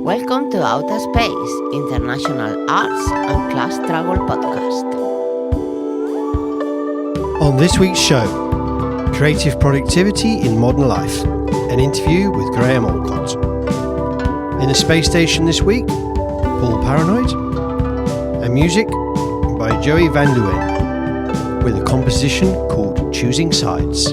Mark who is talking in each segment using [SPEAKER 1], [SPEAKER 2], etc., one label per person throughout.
[SPEAKER 1] Welcome to Outer Space, International Arts and Class Travel Podcast.
[SPEAKER 2] On this week's show, Creative Productivity in Modern Life, an interview with Graham Allcott. In the space station this week, Paul Paranoid, and music by Joey van Leeuwen, with a composition called Choosing Sides.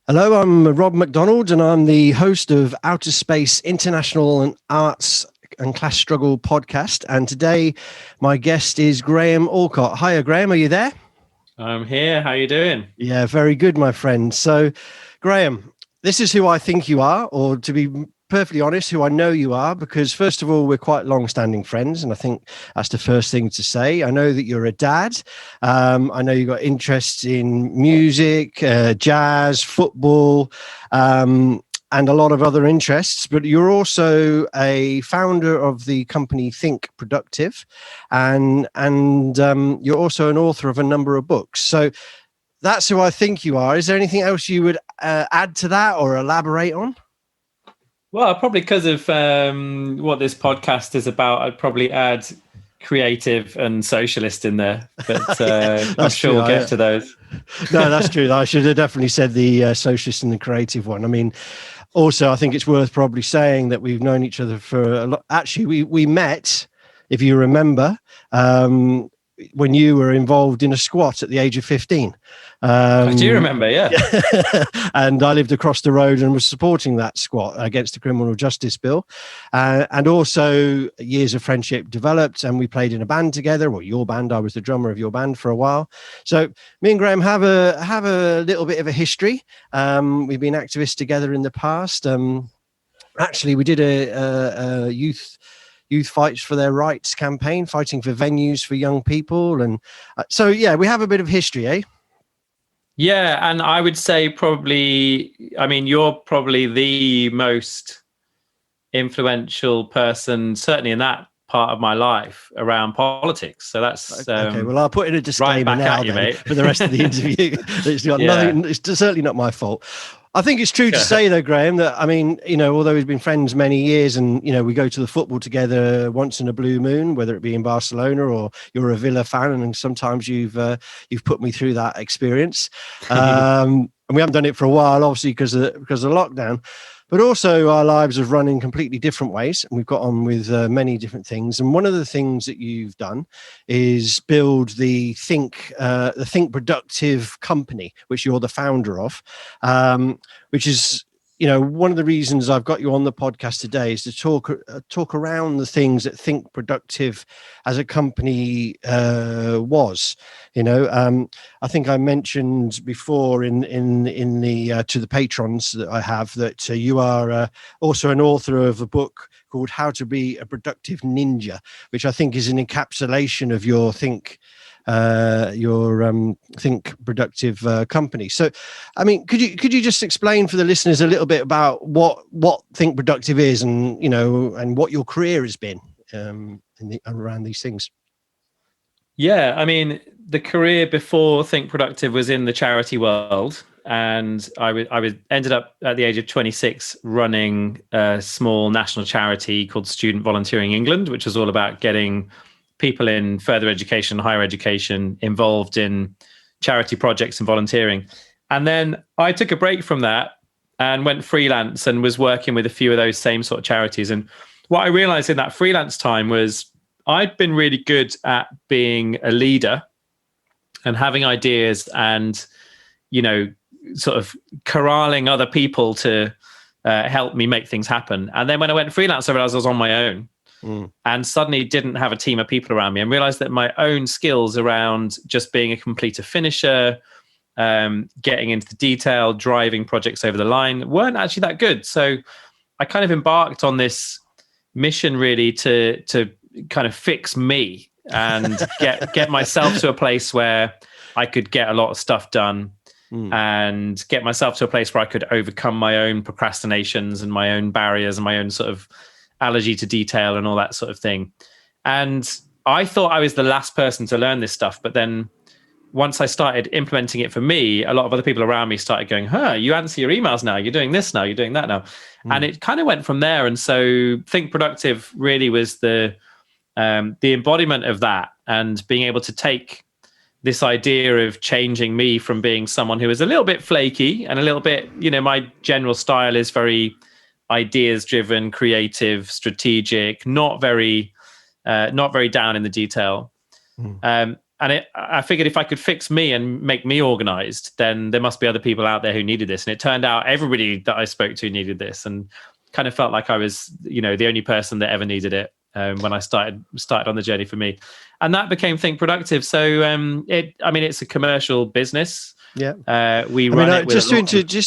[SPEAKER 2] Hello, I'm Rob McDonald, and I'm the host of Outer Space International and Arts and Class Struggle podcast. And today, my guest is Graham Allcott. Hiya, Graham. Are you there?
[SPEAKER 3] I'm here. How are you doing?
[SPEAKER 2] Yeah, very good, my friend. So, Graham, this is who I think you are, or to be perfectly honest, who I know you are, because first of all, we're quite long-standing friends, and I think that's the first thing to say. I know that you're a dad. I know you've got interests in music, jazz, football, and a lot of other interests, but you're also a founder of the company Think Productive, and you're also an author of a number of books. So that's who I think you are. Is there anything else you would add to that or elaborate on?
[SPEAKER 3] Well, probably because of what this podcast is about, I'd probably add creative and socialist in there, but I'm sure we'll get to those.
[SPEAKER 2] No, that's true. I should have definitely said the socialist and the creative one. I mean, also, I think it's worth probably saying that we've known each other for a lot. Actually, we met, if you remember, when you were involved in a squat at the age of 15.
[SPEAKER 3] I do remember, yeah.
[SPEAKER 2] And I lived across the road and was supporting that squat against the criminal justice bill. And also years of friendship developed, and we played in a band together. Well, your band, I was the drummer of your band for a while. So me and Graham have a little bit of a history. We've been activists together in the past. Actually, we did a youth fights for their rights campaign, fighting for venues for young people. And so, yeah, we have a bit of history, eh?
[SPEAKER 3] Yeah, and I would say probably, I mean, you're probably the most influential person, certainly in that part of my life, around politics. So that's
[SPEAKER 2] okay. Well, I'll put in a disclaimer
[SPEAKER 3] right
[SPEAKER 2] now
[SPEAKER 3] you,
[SPEAKER 2] then, for the rest of the interview. It's got nothing. It's certainly not my fault. I think it's true to say, though, Graham, that, I mean, you know, although we've been friends many years and, you know, we go to the football together once in a blue moon, whether it be in Barcelona or you're a Villa fan, and sometimes you've put me through that experience. And we haven't done it for a while, obviously, because of lockdown. But also our lives have run in completely different ways, and we've got on with many different things. And one of the things that you've done is build the Think Productive company, which you're the founder of, which is, you know, one of the reasons I've got you on the podcast today is to talk around the things that Think Productive as a company was. You know, I think I mentioned before in the to the patrons that I have that you are also an author of a book called How to Be a Productive Ninja, which I think is an encapsulation of your Think Productive company. So, I mean, could you just explain for the listeners a little bit about what Think Productive is, and, you know, and what your career has been around these things?
[SPEAKER 3] Yeah, I mean, the career before Think Productive was in the charity world, and I ended up at the age of 26 running a small national charity called Student Volunteering England, which was all about getting people in further education, higher education, involved in charity projects and volunteering. And then I took a break from that and went freelance and was working with a few of those same sort of charities. And what I realized in that freelance time was I'd been really good at being a leader and having ideas and, you know, sort of corralling other people to help me make things happen. And then when I went freelance, I realized I was on my own. And suddenly didn't have a team of people around me, and realized that my own skills around just being a completer finisher, getting into the detail, driving projects over the line weren't actually that good. So I kind of embarked on this mission really to kind of fix me and get myself to a place where I could get a lot of stuff done and get myself to a place where I could overcome my own procrastinations and my own barriers and my own sort of allergy to detail and all that sort of thing. And I thought I was the last person to learn this stuff. But then once I started implementing it for me, a lot of other people around me started going, you answer your emails now, you're doing this now, you're doing that now. And it kind of went from there. And so Think Productive really was the embodiment of that, and being able to take this idea of changing me from being someone who is a little bit flaky and a little bit, my general style is very ideas driven, creative, strategic, not very down in the detail. And I figured if I could fix me and make me organized, then there must be other people out there who needed this. And it turned out everybody that I spoke to needed this, and kind of felt like I was, the only person that ever needed it. When I started on the journey for me, and that became Think Productive. So it's a commercial business.
[SPEAKER 2] Yeah,
[SPEAKER 3] we run it with
[SPEAKER 2] just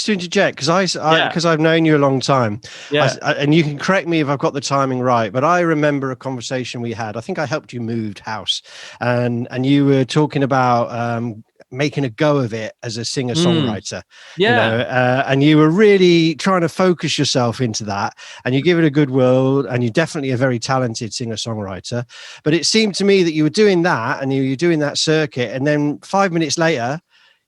[SPEAKER 2] to interject, because I've known you a long time.
[SPEAKER 3] Yeah,
[SPEAKER 2] and you can correct me if I've got the timing right, but I remember a conversation we had. I think I helped you move house, and you were talking about making a go of it as a singer-songwriter. And you were really trying to focus yourself into that, and you give it a good whirl, and you're definitely a very talented singer-songwriter. But it seemed to me that you were doing that, and you were doing that circuit, and then 5 minutes later,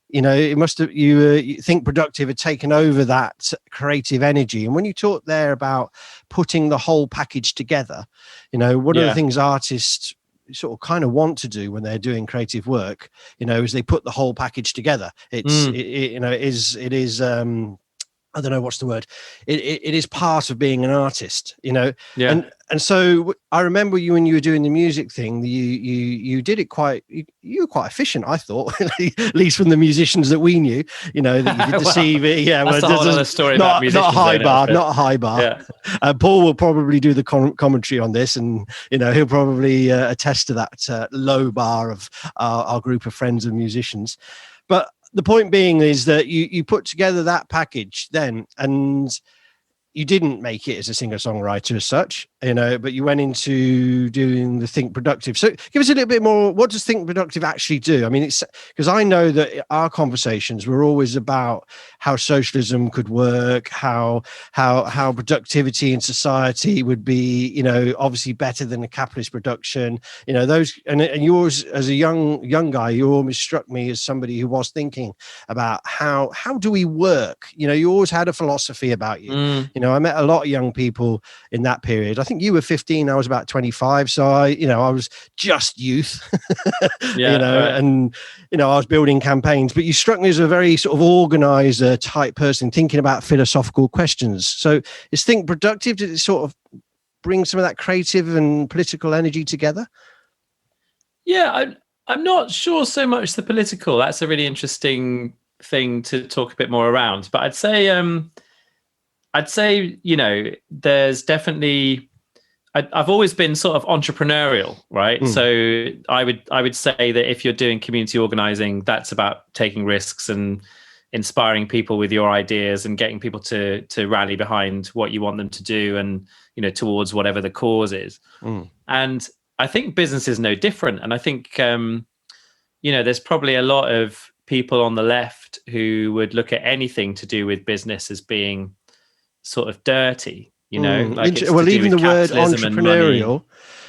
[SPEAKER 2] it must have, you Think Productive had taken over that creative energy. And when you talk there about putting the whole package together, one of the things artists sort of kind of want to do when they're doing creative work, is they put the whole package together. It's it is I don't know what's the word. It is part of being an artist, And so I remember you when you were doing the music thing. You did it quite. You were quite efficient, I thought, at least from the musicians that we knew. That you did the CV. Yeah,
[SPEAKER 3] that's a whole other story about musicians.
[SPEAKER 2] Not a high bar.
[SPEAKER 3] Yeah.
[SPEAKER 2] Paul will probably do the commentary on this, and he'll probably attest to that low bar of our group of friends and musicians. But the point being is that you put together that package then, and you didn't make it as a singer-songwriter as such, but you went into doing the Think Productive. So give us a little bit more. What does Think Productive actually do? I mean, it's because I know that our conversations were always about how socialism could work, how productivity in society would be, obviously better than a capitalist production. Those and yours as a young guy, you always struck me as somebody who was thinking about how do we work. You always had a philosophy about you. I met a lot of young people in that period. I think you were 15, I was about 25. So I was just youth, and, I was building campaigns, but you struck me as a very sort of organizer type person thinking about philosophical questions. So is Think Productive, did it sort of bring some of that creative and political energy together?
[SPEAKER 3] Yeah, I'm not sure so much the political. That's a really interesting thing to talk a bit more around. But I'd say, there's definitely, I've always been sort of entrepreneurial, right? So I would say that if you're doing community organizing, that's about taking risks and inspiring people with your ideas and getting people to rally behind what you want them to do, and towards whatever the cause is. And I think business is no different. And I think there's probably a lot of people on the left who would look at anything to do with business as being sort of dirty, like
[SPEAKER 2] even the word entrepreneurial,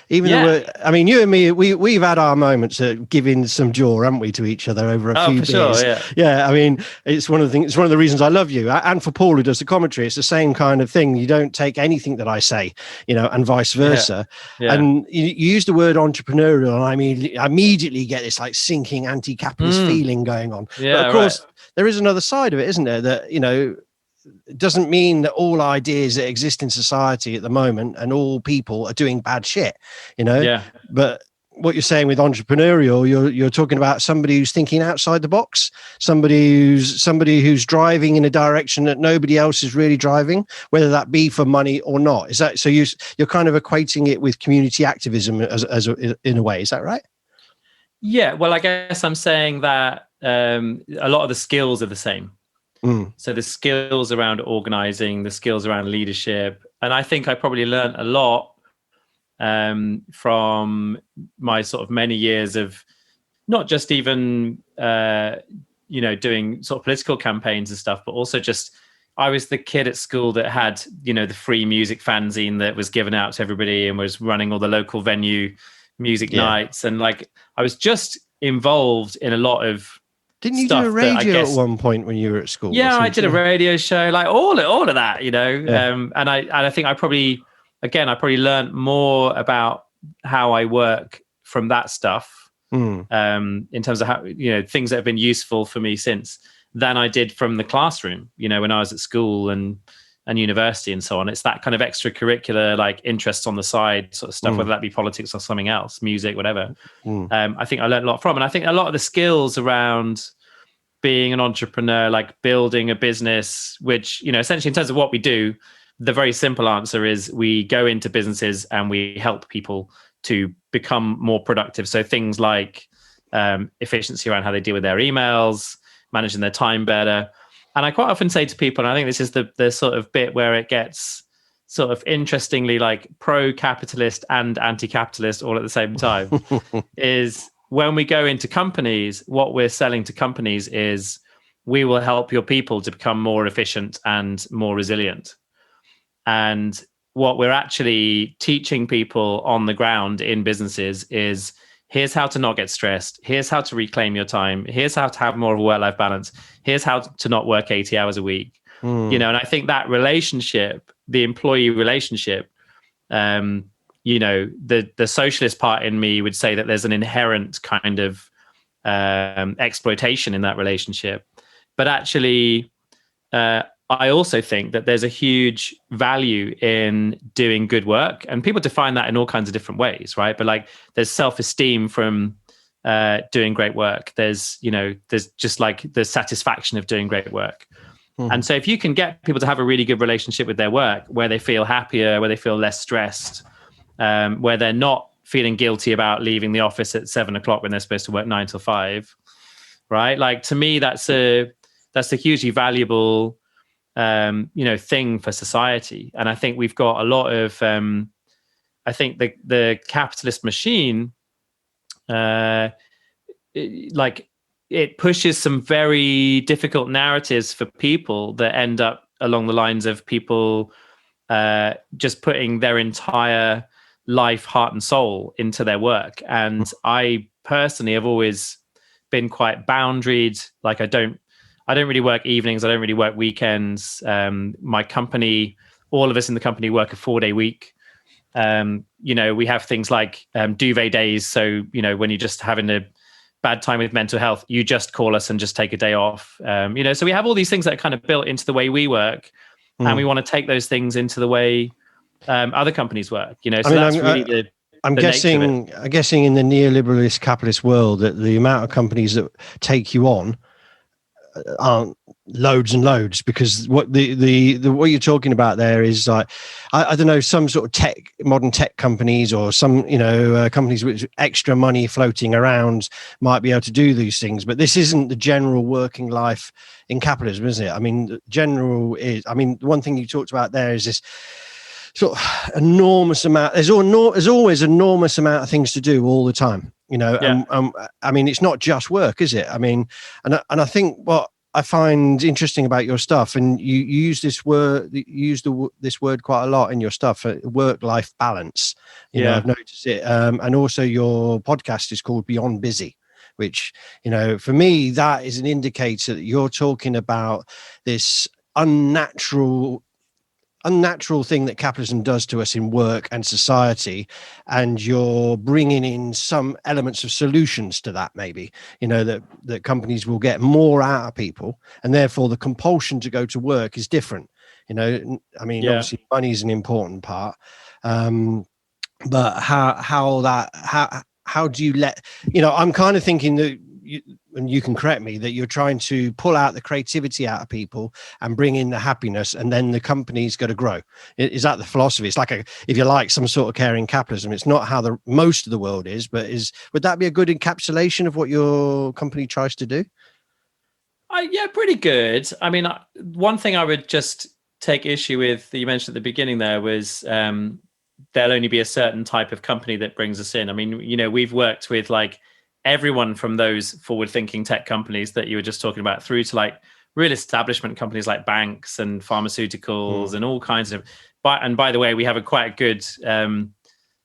[SPEAKER 2] even the word, I mean, you and me, we've had our moments at giving some jaw, haven't we, to each other over a few beers.
[SPEAKER 3] Sure,
[SPEAKER 2] yeah. I mean, it's one of the reasons I love you, and for Paul who does the commentary, it's the same kind of thing. You don't take anything that I say, and vice versa. And you use the word entrepreneurial, and I immediately get this like sinking anti-capitalist feeling going on. But of course, there is another side of it, isn't there? That it doesn't mean that all ideas that exist in society at the moment and all people are doing bad shit, But what you're saying with entrepreneurial, you're talking about somebody who's thinking outside the box, somebody who's driving in a direction that nobody else is really driving, whether that be for money or not. Is that so? You're kind of equating it with community activism as in a way. Is that right?
[SPEAKER 3] Yeah. Well, I guess I'm saying that a lot of the skills are the same. So the skills around organizing, the skills around leadership, and I think I probably learned a lot from my sort of many years of not just even doing sort of political campaigns and stuff, but also just I was the kid at school that had, the free music fanzine that was given out to everybody and was running all the local venue music nights. And like, I was just involved in a lot of
[SPEAKER 2] Didn't you do a radio at one point when you were at school?
[SPEAKER 3] Yeah, I did a radio show, like all of that,
[SPEAKER 2] Yeah.
[SPEAKER 3] And I think I probably learned more about how I work from that stuff, in terms of how, things that have been useful for me since, than I did from the classroom, when I was at school and university and so on. It's that kind of extracurricular, like interests on the side sort of stuff, whether that be politics or something else, music, whatever. I think I learned a lot from, and I think a lot of the skills around being an entrepreneur, like building a business, which, essentially in terms of what we do, the very simple answer is we go into businesses and we help people to become more productive. So things like efficiency around how they deal with their emails, managing their time better. And I quite often say to people, and I think this is the sort of bit where it gets sort of interestingly like pro-capitalist and anti-capitalist all at the same time, is when we go into companies, what we're selling to companies is we will help your people to become more efficient and more resilient. And what we're actually teaching people on the ground in businesses is, here's how to not get stressed. Here's how to reclaim your time. Here's how to have more of a work-life balance. Here's how to not work 80 hours a week. And I think that relationship, the employee relationship, the socialist part in me would say that there's an inherent kind of exploitation in that relationship. But actually, I also think that there's a huge value in doing good work, and people define that in all kinds of different ways, right? But like, there's self-esteem from doing great work. There's just like the satisfaction of doing great work. And so if you can get people to have a really good relationship with their work, where they feel happier, where they feel less stressed, where they're not feeling guilty about leaving the office at 7:00 when they're supposed to work 9 till 5, right? Like, to me, that's a hugely valuable thing for society. And I think we've got a lot of I think the capitalist machine it pushes some very difficult narratives for people that end up along the lines of people just putting their entire life, heart and soul into their work. And I personally have always been quite boundaried. Like, I don't really work evenings. I don't really work weekends. My company, all of us in the company work a 4-day week. We have things like duvet days. So, when you're just having a bad time with mental health, you just call us and just take a day off. So we have all these things that are kind of built into the way we work, and we want to take those things into the way other companies work. I'm
[SPEAKER 2] guessing in the neoliberalist capitalist world that the amount of companies that take you on aren't loads and loads, because what what you're talking about there is like, I don't know, some sort of modern tech companies, or some companies with extra money floating around might be able to do these things, but this isn't the general working life in capitalism, is it? I mean, the one thing you talked about there is this sort of enormous amount. There's always enormous amount of things to do all the time. I mean, it's not just work, is it? I mean, and I think what I find interesting about your stuff, and you use this word, this word quite a lot in your stuff, work-life balance. I've noticed it, and also your podcast is called Beyond Busy, which for me, that is an indicator that you're talking about this unnatural thing that capitalism does to us in work and society, and you're bringing in some elements of solutions to that, maybe that companies will get more out of people, and therefore the compulsion to go to work is different. Obviously money is an important part, but how do you let I'm kind of thinking that and you can correct me, that you're trying to pull out the creativity out of people and bring in the happiness, and then the company's got to grow. Is that the philosophy? It's like if you like, some sort of caring capitalism. It's not how the most of the world is, but would that be a good encapsulation of what your company tries to do?
[SPEAKER 3] Yeah, pretty good. I mean, one thing I would just take issue with that you mentioned at the beginning there was there'll only be a certain type of company that brings us in. I mean, we've worked with like everyone from those forward-thinking tech companies that you were just talking about through to like real establishment companies like banks and pharmaceuticals and all kinds of. And by the way, we have a quite good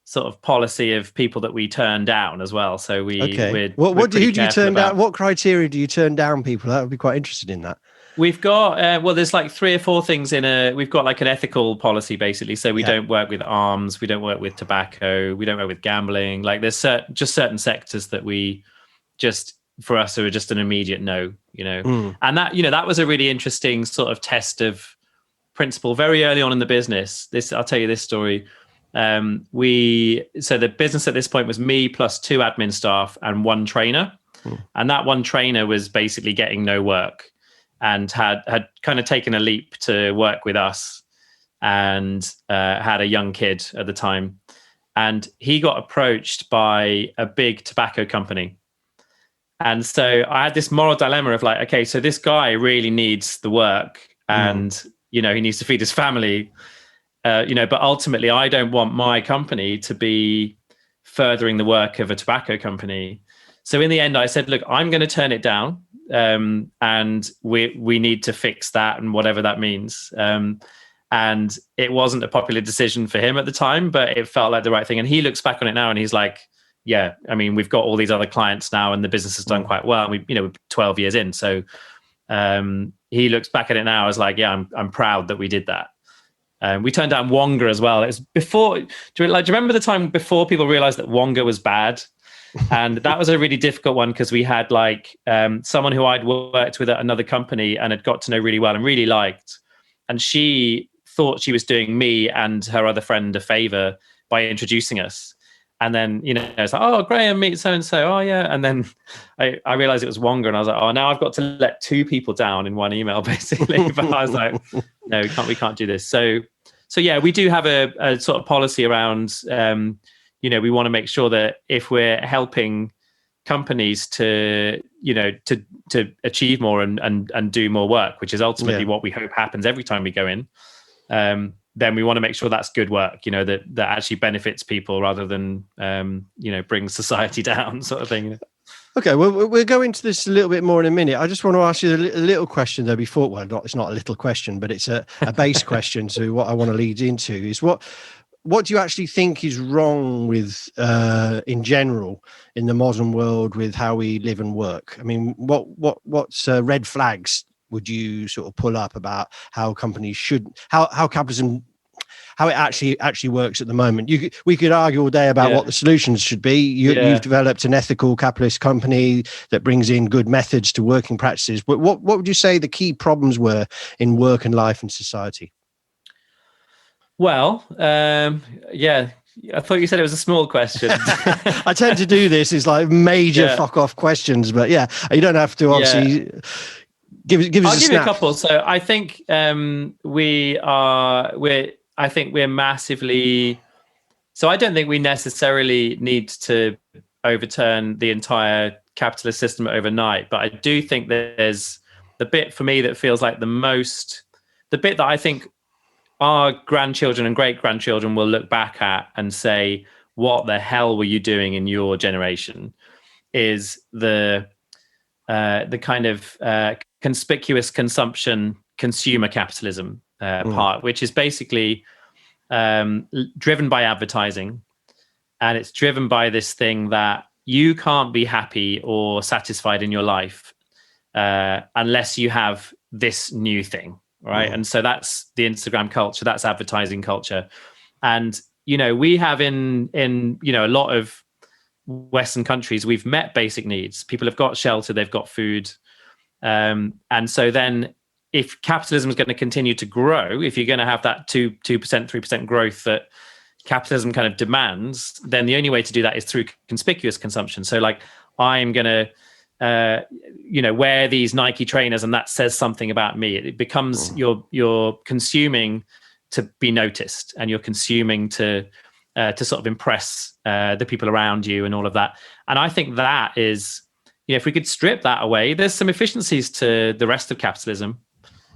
[SPEAKER 3] sort of policy of people that we turn down as well. So who do you turn down?
[SPEAKER 2] What criteria do you turn down people? That would be quite interested in that.
[SPEAKER 3] We've got there's like 3 or 4 things we've got like an ethical policy basically. So we don't work with arms, we don't work with tobacco, we don't work with gambling. Like there's certain sectors that we just, for us, are just an immediate no, and that, that was a really interesting sort of test of principle very early on in the business. I'll tell you this story. So the business at this point was me plus 2 admin staff and 1 trainer. And that 1 trainer was basically getting no work and had kind of taken a leap to work with us and had a young kid at the time. And he got approached by a big tobacco company. And so I had this moral dilemma of like, okay, so this guy really needs the work and, he needs to feed his family. But ultimately I don't want my company to be furthering the work of a tobacco company. So in the end, I said, look, I'm going to turn it down. And we need to fix that and whatever that means. And it wasn't a popular decision for him at the time, but it felt like the right thing. And he looks back on it now and he's like, yeah, I mean, we've got all these other clients now and the business has done quite well. And we're 12 years in. So he looks back at it now as like, yeah, I'm proud that we did that. We turned down Wonga as well. It was before. Do you remember the time before people realized that Wonga was bad? And that was a really difficult one because we had like someone who I'd worked with at another company and had got to know really well and really liked. And she thought she was doing me and her other friend a favor by introducing us. And then, it's like, oh, Graham, meet so-and-so. Oh, yeah. And then I realized it was Wonga. And I was like, oh, now I've got to let 2 people down in one email, basically. But I was like, no, we can't do this. So yeah, we do have a sort of policy around, we want to make sure that if we're helping companies to achieve more and do more work, which is ultimately what we hope happens every time we go in, then we want to make sure that's good work, that actually benefits people rather than, brings society down, sort of thing.
[SPEAKER 2] Okay, well, we'll go into this a little bit more in a minute. I just want to ask you a little question though before. Well, it's not a little question, but it's a base question to what I want to lead into is what do you actually think is wrong with, in general, in the modern world with how we live and work? I mean, what's red flags would you sort of pull up about how companies how capitalism, how it actually works at the moment? We could argue all day about what the solutions should be. You've developed an ethical capitalist company that brings in good methods to working practices. But what would you say the key problems were in work and life and society?
[SPEAKER 3] Well, I thought you said it was a small question.
[SPEAKER 2] I tend to do this is like major fuck off questions, but you don't have to obviously give us
[SPEAKER 3] I'll give you a couple. So I think we're massively. So I don't think we necessarily need to overturn the entire capitalist system overnight, but I do think there's the bit for me that feels like the bit that I think our grandchildren and great grandchildren will look back at and say, what the hell were you doing in your generation? Is the kind of conspicuous consumption consumer capitalism part, which is basically driven by advertising. And it's driven by this thing that you can't be happy or satisfied in your life unless you have this new thing. Right. And so that's the Instagram culture, that's advertising culture. And, we have in a lot of Western countries, we've met basic needs. People have got shelter, they've got food. And so then if capitalism is going to continue to grow, if you're going to have that 2%, 3% growth that capitalism kind of demands, then the only way to do that is through conspicuous consumption. So like I'm going to, wear these Nike trainers and that says something about me. It becomes you're consuming to be noticed and you're consuming to sort of impress the people around you and all of that. And I think that is, if we could strip that away, there's some efficiencies to the rest of capitalism,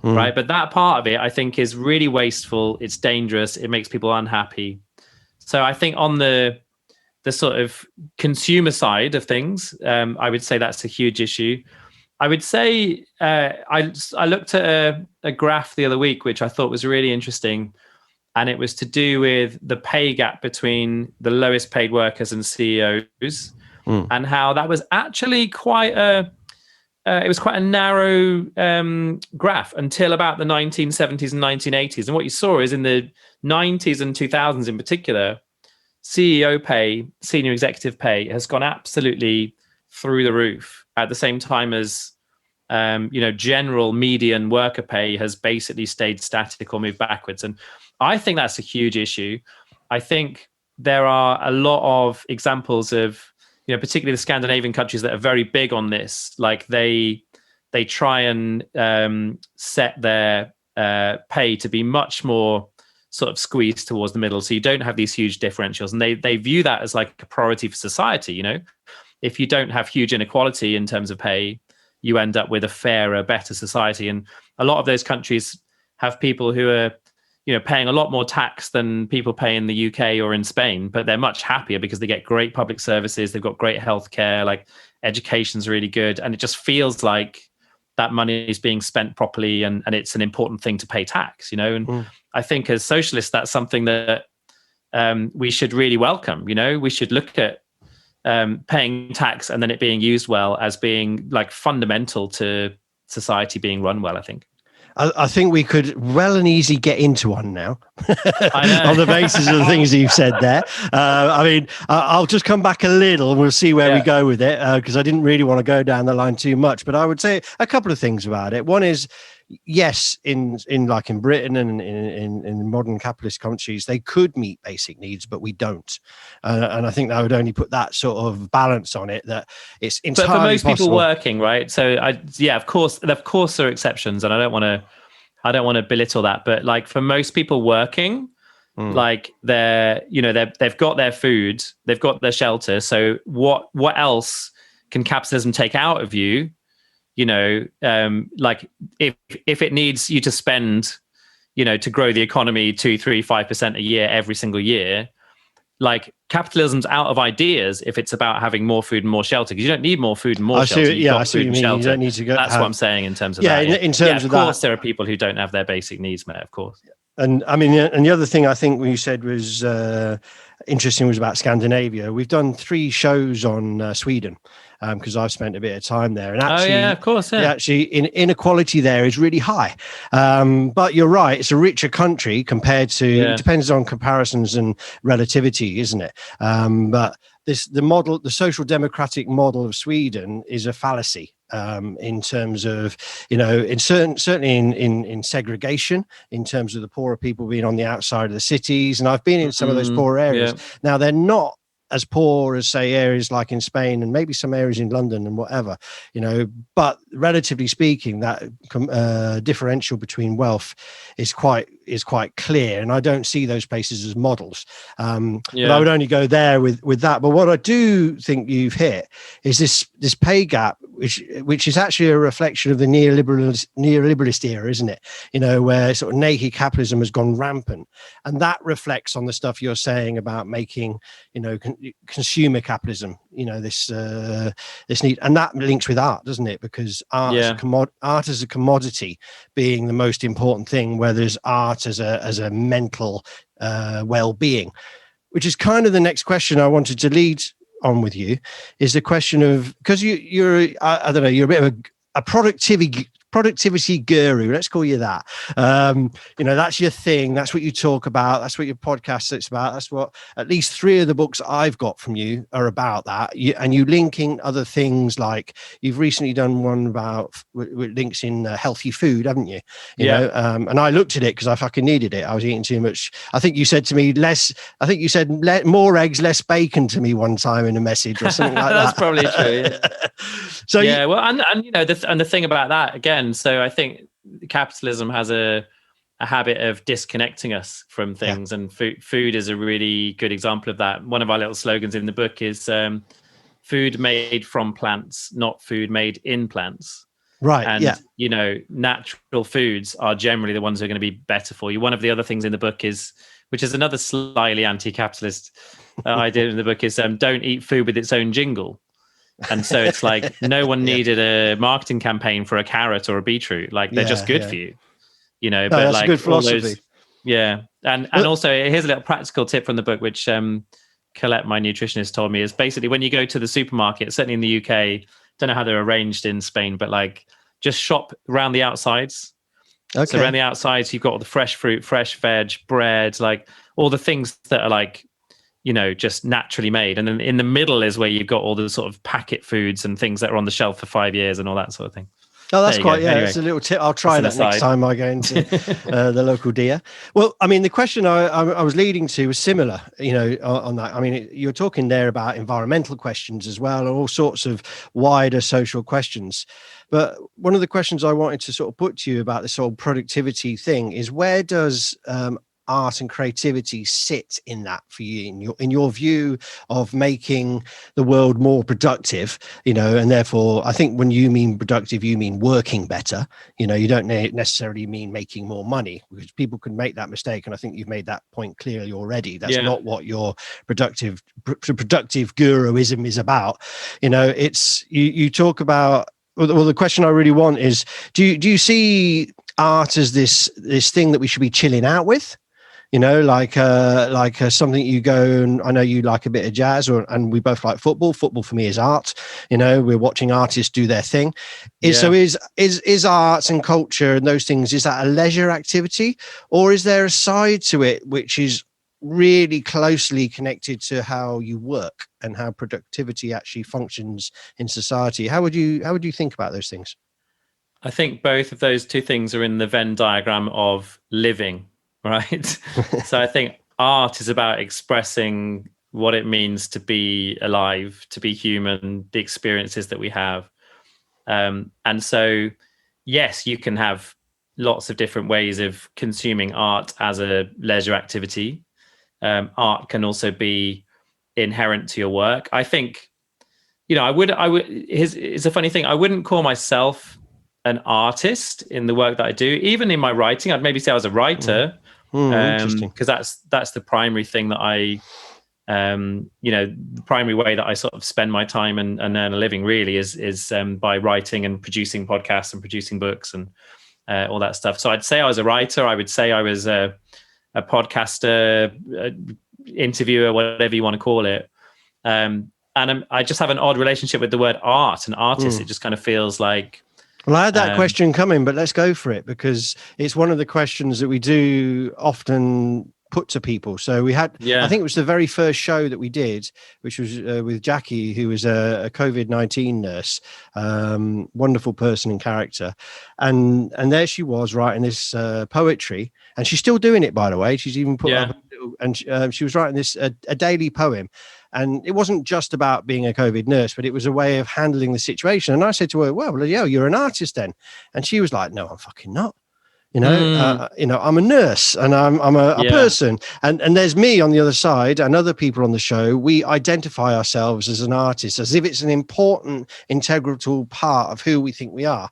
[SPEAKER 3] right? But that part of it, I think, is really wasteful. It's dangerous. It makes people unhappy. So I think on the the sort of consumer side of things, I would say that's a huge issue. I would say I looked at a graph the other week, which I thought was really interesting. And it was to do with the pay gap between the lowest paid workers and CEOs, and how that was actually quite a narrow graph until about the 1970s and 1980s. And what you saw is in the 90s and 2000s in particular, CEO pay, senior executive pay has gone absolutely through the roof at the same time as general median worker pay has basically stayed static or moved backwards. And I think that's a huge issue. I think there are a lot of examples of, particularly the Scandinavian countries that are very big on this. Like they try and set their pay to be much more sort of squeezed towards the middle. So you don't have these huge differentials. And they view that as like a priority for society. If you don't have huge inequality in terms of pay, you end up with a fairer, better society. And a lot of those countries have people who are paying a lot more tax than people pay in the UK or in Spain, but they're much happier because they get great public services. They've got great healthcare, like education's really good. And it just feels like that money is being spent properly and it's an important thing to pay tax, And I think as socialists, that's something that we should really welcome. We should look at paying tax and then it being used well as being like fundamental to society being run well, I think.
[SPEAKER 2] I think we could well and easy get into one now on the basis of the things you've said there. I'll just come back a little and we'll see where we go with it, because I didn't really want to go down the line too much. But I would say a couple of things about it. One is, yes, in Britain and in modern capitalist countries, they could meet basic needs, but we don't. And I think that would only put that sort of balance on it, that it's entirely
[SPEAKER 3] But for most
[SPEAKER 2] possible.
[SPEAKER 3] people working, right? So of course there are exceptions, and I don't want to belittle that, but like for most people working, like they've got their food, they've got their shelter. So what else can capitalism take out of you? Like if it needs you to spend, to grow the economy 2-3-5% a year every single year, like capitalism's out of ideas if it's about having more food and more shelter, because you don't need more food and more shelter.
[SPEAKER 2] I see what you mean. You don't need to go.
[SPEAKER 3] That's what I'm saying in terms of
[SPEAKER 2] that. In terms of that,
[SPEAKER 3] of course, there are people who don't have their basic needs met, of course.
[SPEAKER 2] And I mean, and the other thing I think you said was interesting was about Scandinavia. We've done 3 shows on Sweden, because I've spent a bit of time there. And actually,
[SPEAKER 3] of course,
[SPEAKER 2] actually, inequality there is really high. But you're right; it's a richer country compared to. It depends on comparisons and relativity, isn't it? But the social democratic model of Sweden is a fallacy. In terms of, certainly in segregation, in terms of the poorer people being on the outside of the cities. And I've been in some of those poor areas. Yeah. Now, they're not as poor as, say, areas like in Spain and maybe some areas in London and whatever, but relatively speaking, that differential between wealth is quite clear. And I don't see those places as models. But I would only go there with that. But what I do think you've hit is this pay gap, which is actually a reflection of the neoliberalist era, isn't it? Where sort of naked capitalism has gone rampant. And that reflects on the stuff you're saying about making, consumer capitalism, this need, and that links with art, doesn't it? Because art as a commodity being the most important thing, where there's art as a mental well-being, which is kind of the next question I wanted to lead on with you, is the question of, because you're I don't know, you're a bit of a productivity guru, let's call you that. That's your thing, that's what you talk about, that's what your podcast is about, that's what at least 3 of the books I've got from you are about, that and you link in other things, like you've recently done one about with links in healthy food, haven't you? And I looked at it because I fucking needed it. I was eating too much. I think you said to me more eggs, less bacon to me one time in a message or something like
[SPEAKER 3] that's
[SPEAKER 2] that.
[SPEAKER 3] Probably true. So and the thing about that again, so I think capitalism has a habit of disconnecting us from things, and food is a really good example of that. One of our little slogans in the book is food made from plants, not food made in plants.
[SPEAKER 2] Right.
[SPEAKER 3] And, natural foods are generally the ones that are going to be better for you. One of the other things in the book is, which is another slightly anti-capitalist I did in the book is don't eat food with its own jingle. And so it's like no one needed a marketing campaign for a carrot or a beetroot. Like they're just good for you,
[SPEAKER 2] No,
[SPEAKER 3] but
[SPEAKER 2] that's
[SPEAKER 3] like
[SPEAKER 2] a good philosophy.
[SPEAKER 3] And also here's a little practical tip from the book, which Colette, my nutritionist, told me, is basically when you go to the supermarket, certainly in the UK, don't know how they're arranged in Spain, but like just shop around the outsides. Okay. So around the outsides, you've got all the fresh fruit, fresh veg, bread, like all the things that are like, just naturally made. And then in the middle is where you've got all the sort of packet foods and things that are on the shelf for 5 years and all that sort of thing.
[SPEAKER 2] Oh, that's quite, anyway, that's a little tip. I'll try that next time I go into the local deer. Well, I mean, the question I was leading to was similar, on that. I mean, you're talking there about environmental questions as well, and all sorts of wider social questions. But one of the questions I wanted to sort of put to you about this whole productivity thing is, where does art and creativity sit in that for you, in your view of making the world more productive, and therefore I think when you mean productive, you mean working better, you don't necessarily mean making more money, because people can make that mistake. And I think you've made that point clearly already. That's not what your productive guruism is about. It's you talk about, well, the question I really want is, do you see art as this thing that we should be chilling out with? Like something you go, and I know you like a bit of jazz, and we both like football. Football for me is art. We're watching artists do their thing. So is arts and culture and those things, is that a leisure activity, or is there a side to it which is really closely connected to how you work and how productivity actually functions in society? How would you think about those things?
[SPEAKER 3] I think both of those two things are in the Venn diagram of living. Right. So I think art is about expressing what it means to be alive, to be human, the experiences that we have. And so, yes, you can have lots of different ways of consuming art as a leisure activity. Art can also be inherent to your work. I think, I would, it's a funny thing. I wouldn't call myself an artist in the work that I do. Even in my writing, I'd maybe say I was a writer.
[SPEAKER 2] Interesting,
[SPEAKER 3] because that's the primary thing that I the primary way that I sort of spend my time and earn a living really is by writing and producing podcasts and producing books and all that stuff. So I'd say I was a writer. I would say I was a podcaster, interviewer, whatever you want to call it. And I just have an odd relationship with the word art and artist. It just kind of feels like,
[SPEAKER 2] well, I had that question coming, but let's go for it, because it's one of the questions that we do often put to people. So we had, I think it was the very first show that we did, which was with Jackie, who was a COVID-19 nurse, wonderful person and character. And there she was writing this poetry, and she's still doing it, by the way. She's even put up, and she was writing this, a daily poem. And it wasn't just about being a COVID nurse, but it was a way of handling the situation. And I said to her, well, you're an artist then. And she was like, no, I'm fucking not. I'm a nurse, and I'm a person. And there's me on the other side, and other people on the show. We identify ourselves as an artist, as if it's an important, integral part of who we think we are.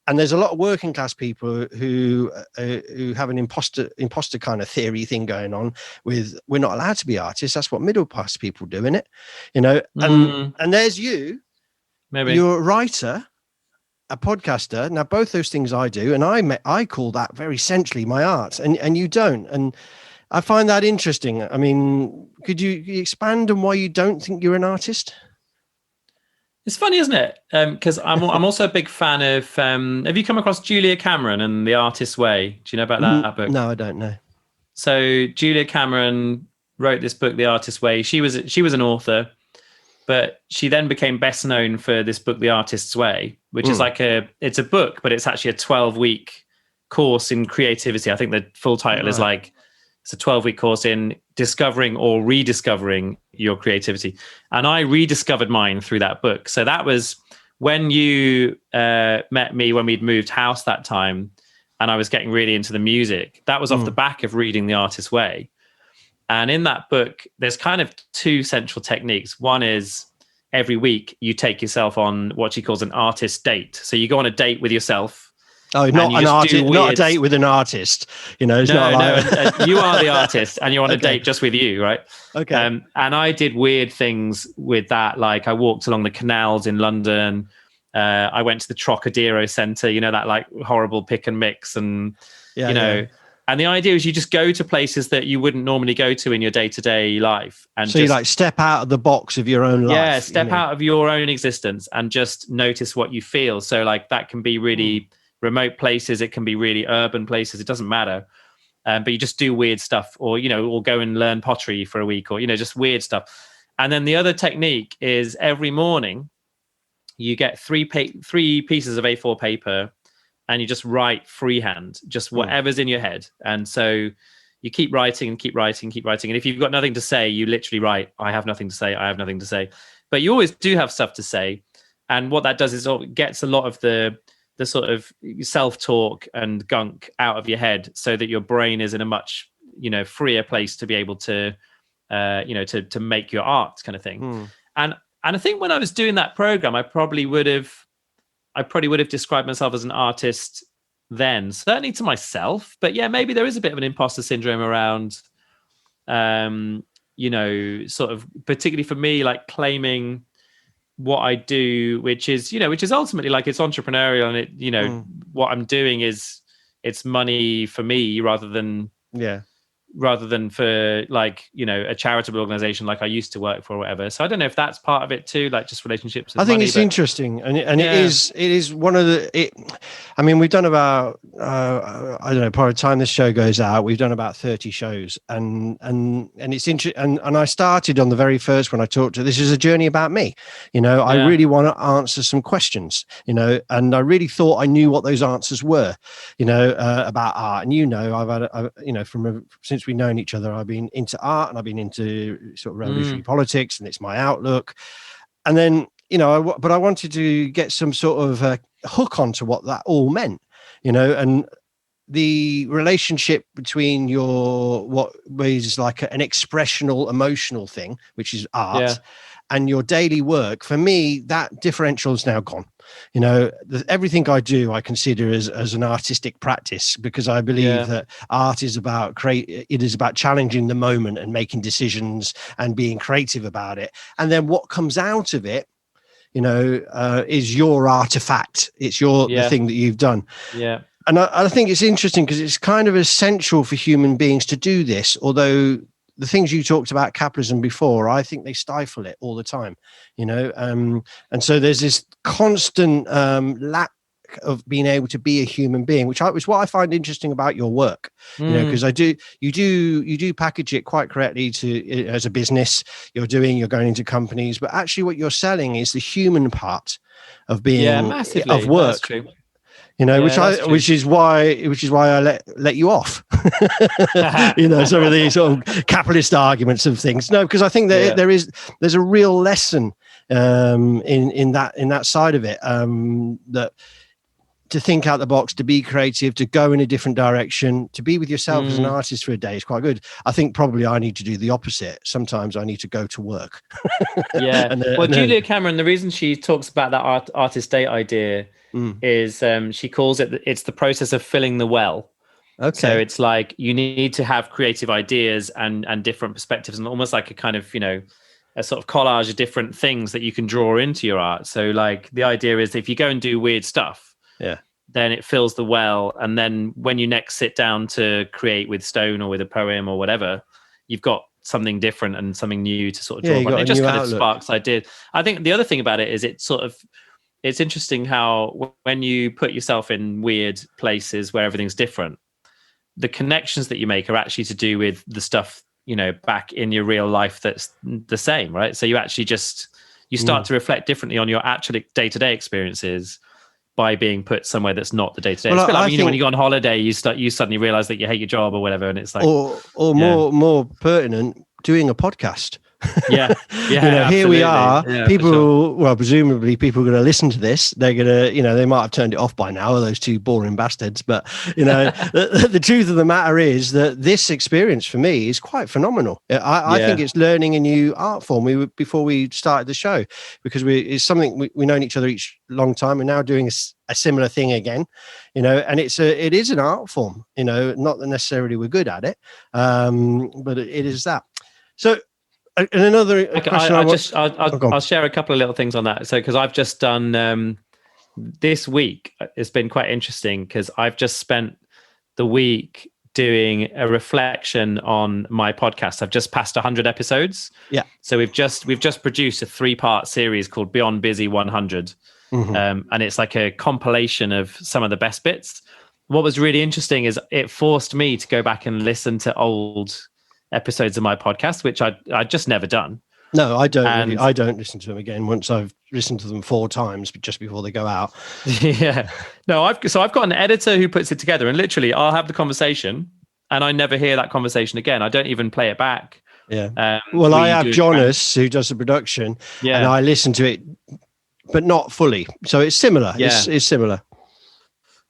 [SPEAKER 2] And there's a lot of working class people who have an imposter kind of theory thing going on with, we're not allowed to be artists. That's what middle class people do, innit? And there's you. Maybe you're a writer, a podcaster. Now, both those things I do, and I call that very centrally my art, and you don't. And I find that interesting. I mean, could you expand on why you don't think you're an artist?
[SPEAKER 3] It's funny, isn't it? Because I'm also a big fan of. Have you come across Julia Cameron and The Artist's Way? Do you know about that book?
[SPEAKER 2] No, I don't know.
[SPEAKER 3] So Julia Cameron wrote this book, The Artist's Way. She was an author, but she then became best known for this book, The Artist's Way, which is like it's a book, but it's actually a 12-week course in creativity. I think the full title is like, it's a 12-week course in discovering or rediscovering your creativity. And I rediscovered mine through that book. So that was when you met me, when we'd moved house that time, and I was getting really into the music. That was off the back of reading The Artist's Way. And in that book, there's kind of two central techniques. One is every week you take yourself on what she calls an artist date. So you go on a date with yourself,
[SPEAKER 2] Oh, not an artist, not a date with an artist. It's not like
[SPEAKER 3] you are the artist, and you're on a
[SPEAKER 2] Okay.
[SPEAKER 3] date just with you, right?
[SPEAKER 2] Okay.
[SPEAKER 3] And I did weird things with that. Like I walked along the canals in London. I went to the Trocadero Centre. That like horrible pick and mix, and And the idea is you just go to places that you wouldn't normally go to in your day-to-day life. And
[SPEAKER 2] so you like step out of the box of your own life.
[SPEAKER 3] Yeah, step out of your own existence and just notice what you feel. So like that can be really remote places. It can be really urban places. It doesn't matter. But you just do weird stuff or go and learn pottery for a week or, just weird stuff. And then the other technique is every morning you get three pieces of A4 paper and you just write freehand, just whatever's in your head. And so you keep writing and keep writing. And if you've got nothing to say, you literally write, I have nothing to say. I have nothing to say. But you always do have stuff to say. And what that does is it gets a lot of the sort of self-talk and gunk out of your head so that your brain is in a much, freer place to be able to, to make your art kind of thing. And I think when I was doing that program, I probably would have described myself as an artist then, certainly to myself. But yeah, maybe there is a bit of an imposter syndrome around, sort of particularly for me, like claiming what I do, which is ultimately like it's entrepreneurial and it, what I'm doing is it's money for me rather than for like, a charitable organization like I used to work for or whatever. So I don't know if that's part of it too, like just relationships.
[SPEAKER 2] I think it's interesting. And it is one of we've done about, I don't know, by the time this show goes out, we've done about 30 shows and it's interesting. And I started on the very first when I talked to, this is a journey about me, I really want to answer some questions, and I really thought I knew what those answers were, about art. And, I've had, since we've known each other, I've been into art and I've been into sort of revolutionary politics, and it's my outlook. And then, but I wanted to get some sort of hook onto what that all meant, and the relationship between what is like an expressional, emotional thing, which is art, and your daily work. For me, that differential is now gone. Everything I do, I consider as an artistic practice, because I believe that art is about it is about challenging the moment and making decisions and being creative about it. And then what comes out of it, is your artifact. It's the thing that you've done. Yeah. And I think it's interesting because it's kind of essential for human beings to do this, although the things you talked about capitalism before, I think they stifle it all the time, and so there's this constant lack of being able to be a human being, which is what I find interesting about your work, because you do package it quite correctly as a business. You're going into companies, but actually what you're selling is the human part of being
[SPEAKER 3] massively
[SPEAKER 2] of work.
[SPEAKER 3] That's true.
[SPEAKER 2] Which is why I let you off. Some of these sort of capitalist arguments of things. No, because I think that there's a real lesson in that side of it, that to think out the box, to be creative, to go in a different direction, to be with yourself as an artist for a day is quite good. I think probably I need to do the opposite. Sometimes I need to go to work.
[SPEAKER 3] Julia Cameron, the reason she talks about that artist date idea is she calls it's the process of filling the well. Okay. So it's like you need to have creative ideas and different perspectives, and almost like a kind of, a sort of collage of different things that you can draw into your art. So like the idea is if you go and do weird stuff, then it fills the well. And then when you next sit down to create with stone or with a poem or whatever, you've got something different and something new to sort of draw on. It just kind of sparks ideas. I think the other thing about it is it's interesting how when you put yourself in weird places where everything's different, the connections that you make are actually to do with the stuff, back in your real life that's the same, right? So you actually you start to reflect differently on your actual day-to-day experiences by being put somewhere that's not the day-to-day. Well, I think when you go on holiday, you suddenly realize that you hate your job or whatever, and it's like,
[SPEAKER 2] or more pertinent, doing a podcast.
[SPEAKER 3] Yeah,
[SPEAKER 2] Here we
[SPEAKER 3] absolutely.
[SPEAKER 2] are.
[SPEAKER 3] Yeah,
[SPEAKER 2] People, well, presumably people are going to listen to this. They're going to, they might have turned it off by now, those two boring bastards. But, the truth of the matter is that this experience for me is quite phenomenal. I think it's learning a new art form. Before we started the show, because it's something we've known each other each long time. We're now doing a similar thing again, and it is an art form, not that necessarily we're good at it, but it is that. So, and another question
[SPEAKER 3] I'll share a couple of little things on that. So, because I've just done this week, it's been quite interesting because I've just spent the week doing a reflection on my podcast. I've just passed 100 episodes.
[SPEAKER 2] Yeah.
[SPEAKER 3] So we've just produced a 3-part series called Beyond Busy 100.
[SPEAKER 2] Mm-hmm.
[SPEAKER 3] And it's like a compilation of some of the best bits. What was really interesting is it forced me to go back and listen to old episodes of my podcast, which I'd just never done.
[SPEAKER 2] No, I don't. I don't listen to them again once I've listened to them 4 times just before they go out.
[SPEAKER 3] Yeah. No, I've got an editor who puts it together, and literally I'll have the conversation and I never hear that conversation again. I don't even play it back.
[SPEAKER 2] Yeah. Well, I have Jonas who does the production, and I listen to it, but not fully. So it's similar. Yeah. It's similar.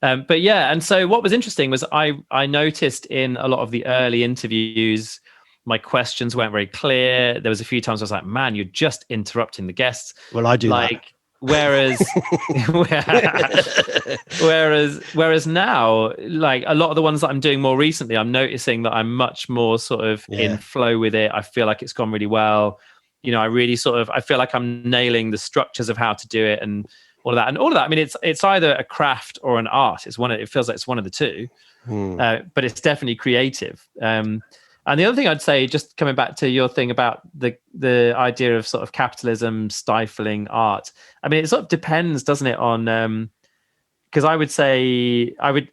[SPEAKER 3] But yeah, and so what was interesting was I noticed in a lot of the early interviews, my questions weren't very clear. There was a few times I was like, man, you're just interrupting the guests.
[SPEAKER 2] Well, I do that.
[SPEAKER 3] Whereas now, like a lot of the ones that I'm doing more recently, I'm noticing that I'm much more sort of in flow with it. I feel like it's gone really well. I really I feel like I'm nailing the structures of how to do it and all of that. And all of that, I mean, it's either a craft or an art. It feels like it's one of the two, but it's definitely creative. And the other thing I'd say, just coming back to your thing about the idea of sort of capitalism stifling art. I mean, it sort of depends, doesn't it, on because I would say I would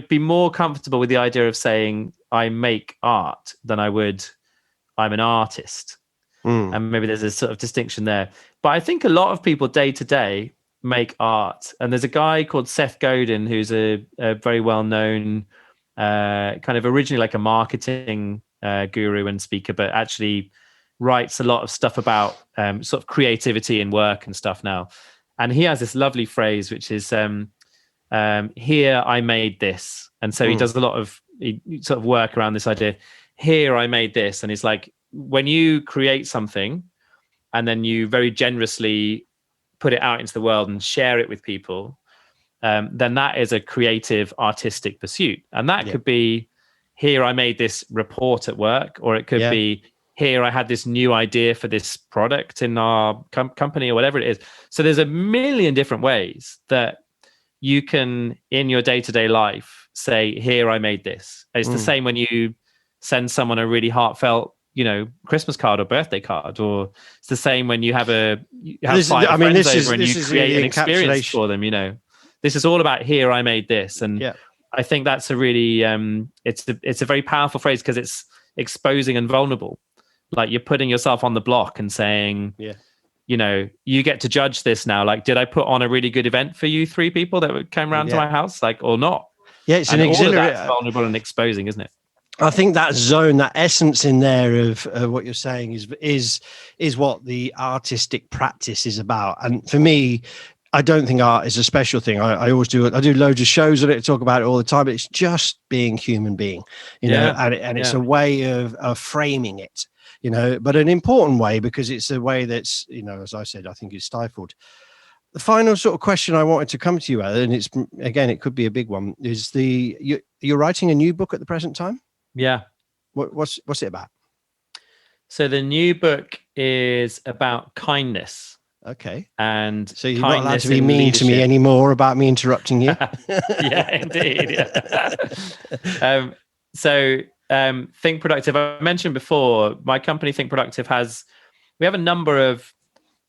[SPEAKER 3] be more comfortable with the idea of saying I make art than I would I'm an artist. And maybe there's a sort of distinction there. But I think a lot of people day to day make art. And there's a guy called Seth Godin, who's a very well-known kind of originally like a marketing guru and speaker, but actually writes a lot of stuff about sort of creativity and work and stuff now. And he has this lovely phrase, which is, here I made this. And so he does a lot of sort of work around this idea. Here I made this. And it's like, when you create something and then you very generously put it out into the world and share it with people, then that is a creative artistic pursuit. And that could be, here I made this report at work, or it could be, here I had this new idea for this product in our company, or whatever it is. So there's a million different ways that you can, in your day-to-day life, say, here I made this. It's the same when you send someone a really heartfelt Christmas card or birthday card, or it's the same when you have five friends over and you create an experience for them. This is all about here I made this, and I think that's a really it's a very powerful phrase because it's exposing and vulnerable. Like, you're putting yourself on the block and saying, you get to judge this now. Like, did I put on a really good event for you 3 people that came around to my house, like, or not?
[SPEAKER 2] Yeah, it's an exhilarating,
[SPEAKER 3] vulnerable and exposing, isn't it?
[SPEAKER 2] I think that zone, that essence in there of what you're saying is what the artistic practice is about. And for me, I don't think art is a special thing. I always do it. I do loads of shows on it, talk about it all the time. But it's just being human being, and it's a way of framing it, but an important way, because it's a way that's, as I said, I think is stifled. The final sort of question I wanted to come to you, and it's, again, it could be a big one, is you're writing a new book at the present time?
[SPEAKER 3] Yeah.
[SPEAKER 2] What's it about?
[SPEAKER 3] So the new book is about kindness.
[SPEAKER 2] Okay.
[SPEAKER 3] And
[SPEAKER 2] so you're not allowed to be mean to me anymore about me interrupting you.
[SPEAKER 3] Yeah, indeed. Yeah. So Think Productive, I mentioned before, my company Think Productive we have a number of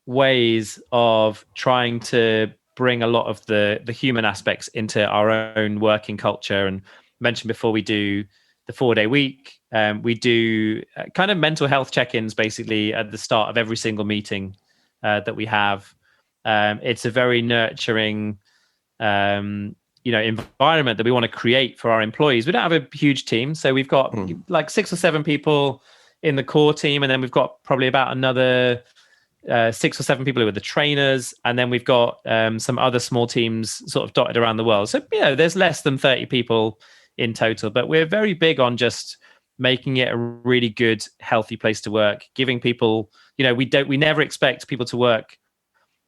[SPEAKER 3] ways of trying to bring a lot of the human aspects into our own working culture. And mentioned before, we do the 4-day week. We do kind of mental health check-ins basically at the start of every single meeting that we have. It's a very nurturing, environment that we want to create for our employees. We don't have a huge team, so we've got like 6 or 7 people in the core team, and then we've got probably about another 6 or 7 people who are the trainers, and then we've got some other small teams sort of dotted around the world. So there's less than 30 people in total, but we're very big on just making it a really good, healthy place to work, giving people, we never expect people to work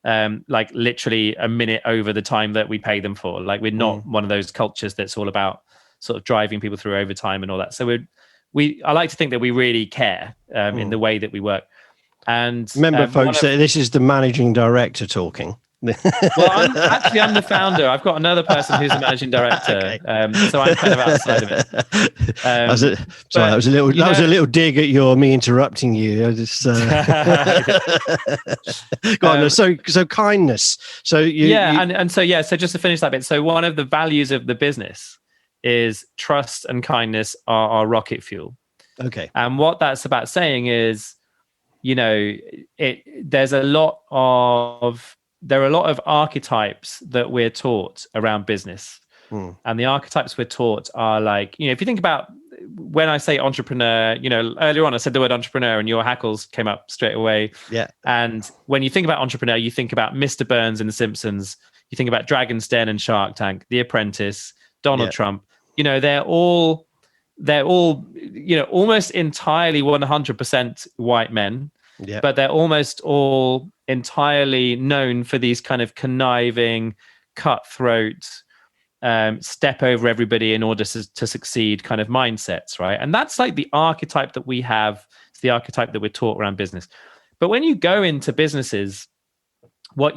[SPEAKER 3] like literally a minute over the time that we pay them for. Like, we're not one of those cultures that's all about sort of driving people through overtime and all that. So I like to think that we really care in the way that we work. And
[SPEAKER 2] remember, folks, that this is the managing director talking.
[SPEAKER 3] Well, I'm the founder. I've got another person who's the managing director, okay. So I'm kind of outside of it.
[SPEAKER 2] That was a little dig at me interrupting you. I just go on. So kindness. So so just to finish that bit. So one of the values of the business is trust and kindness are our rocket fuel. Okay.
[SPEAKER 3] And what that's about saying is, there are a lot of archetypes that we're taught around business. And the archetypes we're taught are like, if you think about when I say entrepreneur, earlier on I said the word entrepreneur and your hackles came up straight away. Yeah. And when you think about entrepreneur, you think about Mr. Burns in The Simpsons. You think about Dragon's Den and Shark Tank, The Apprentice, Donald Trump. They're all almost entirely 100% white men. Yeah. But they're almost all entirely known for these kind of conniving, cutthroat, step over everybody in order to succeed kind of mindsets, right? And that's like the archetype that we have. It's the archetype that we're taught around business. But when you go into businesses, what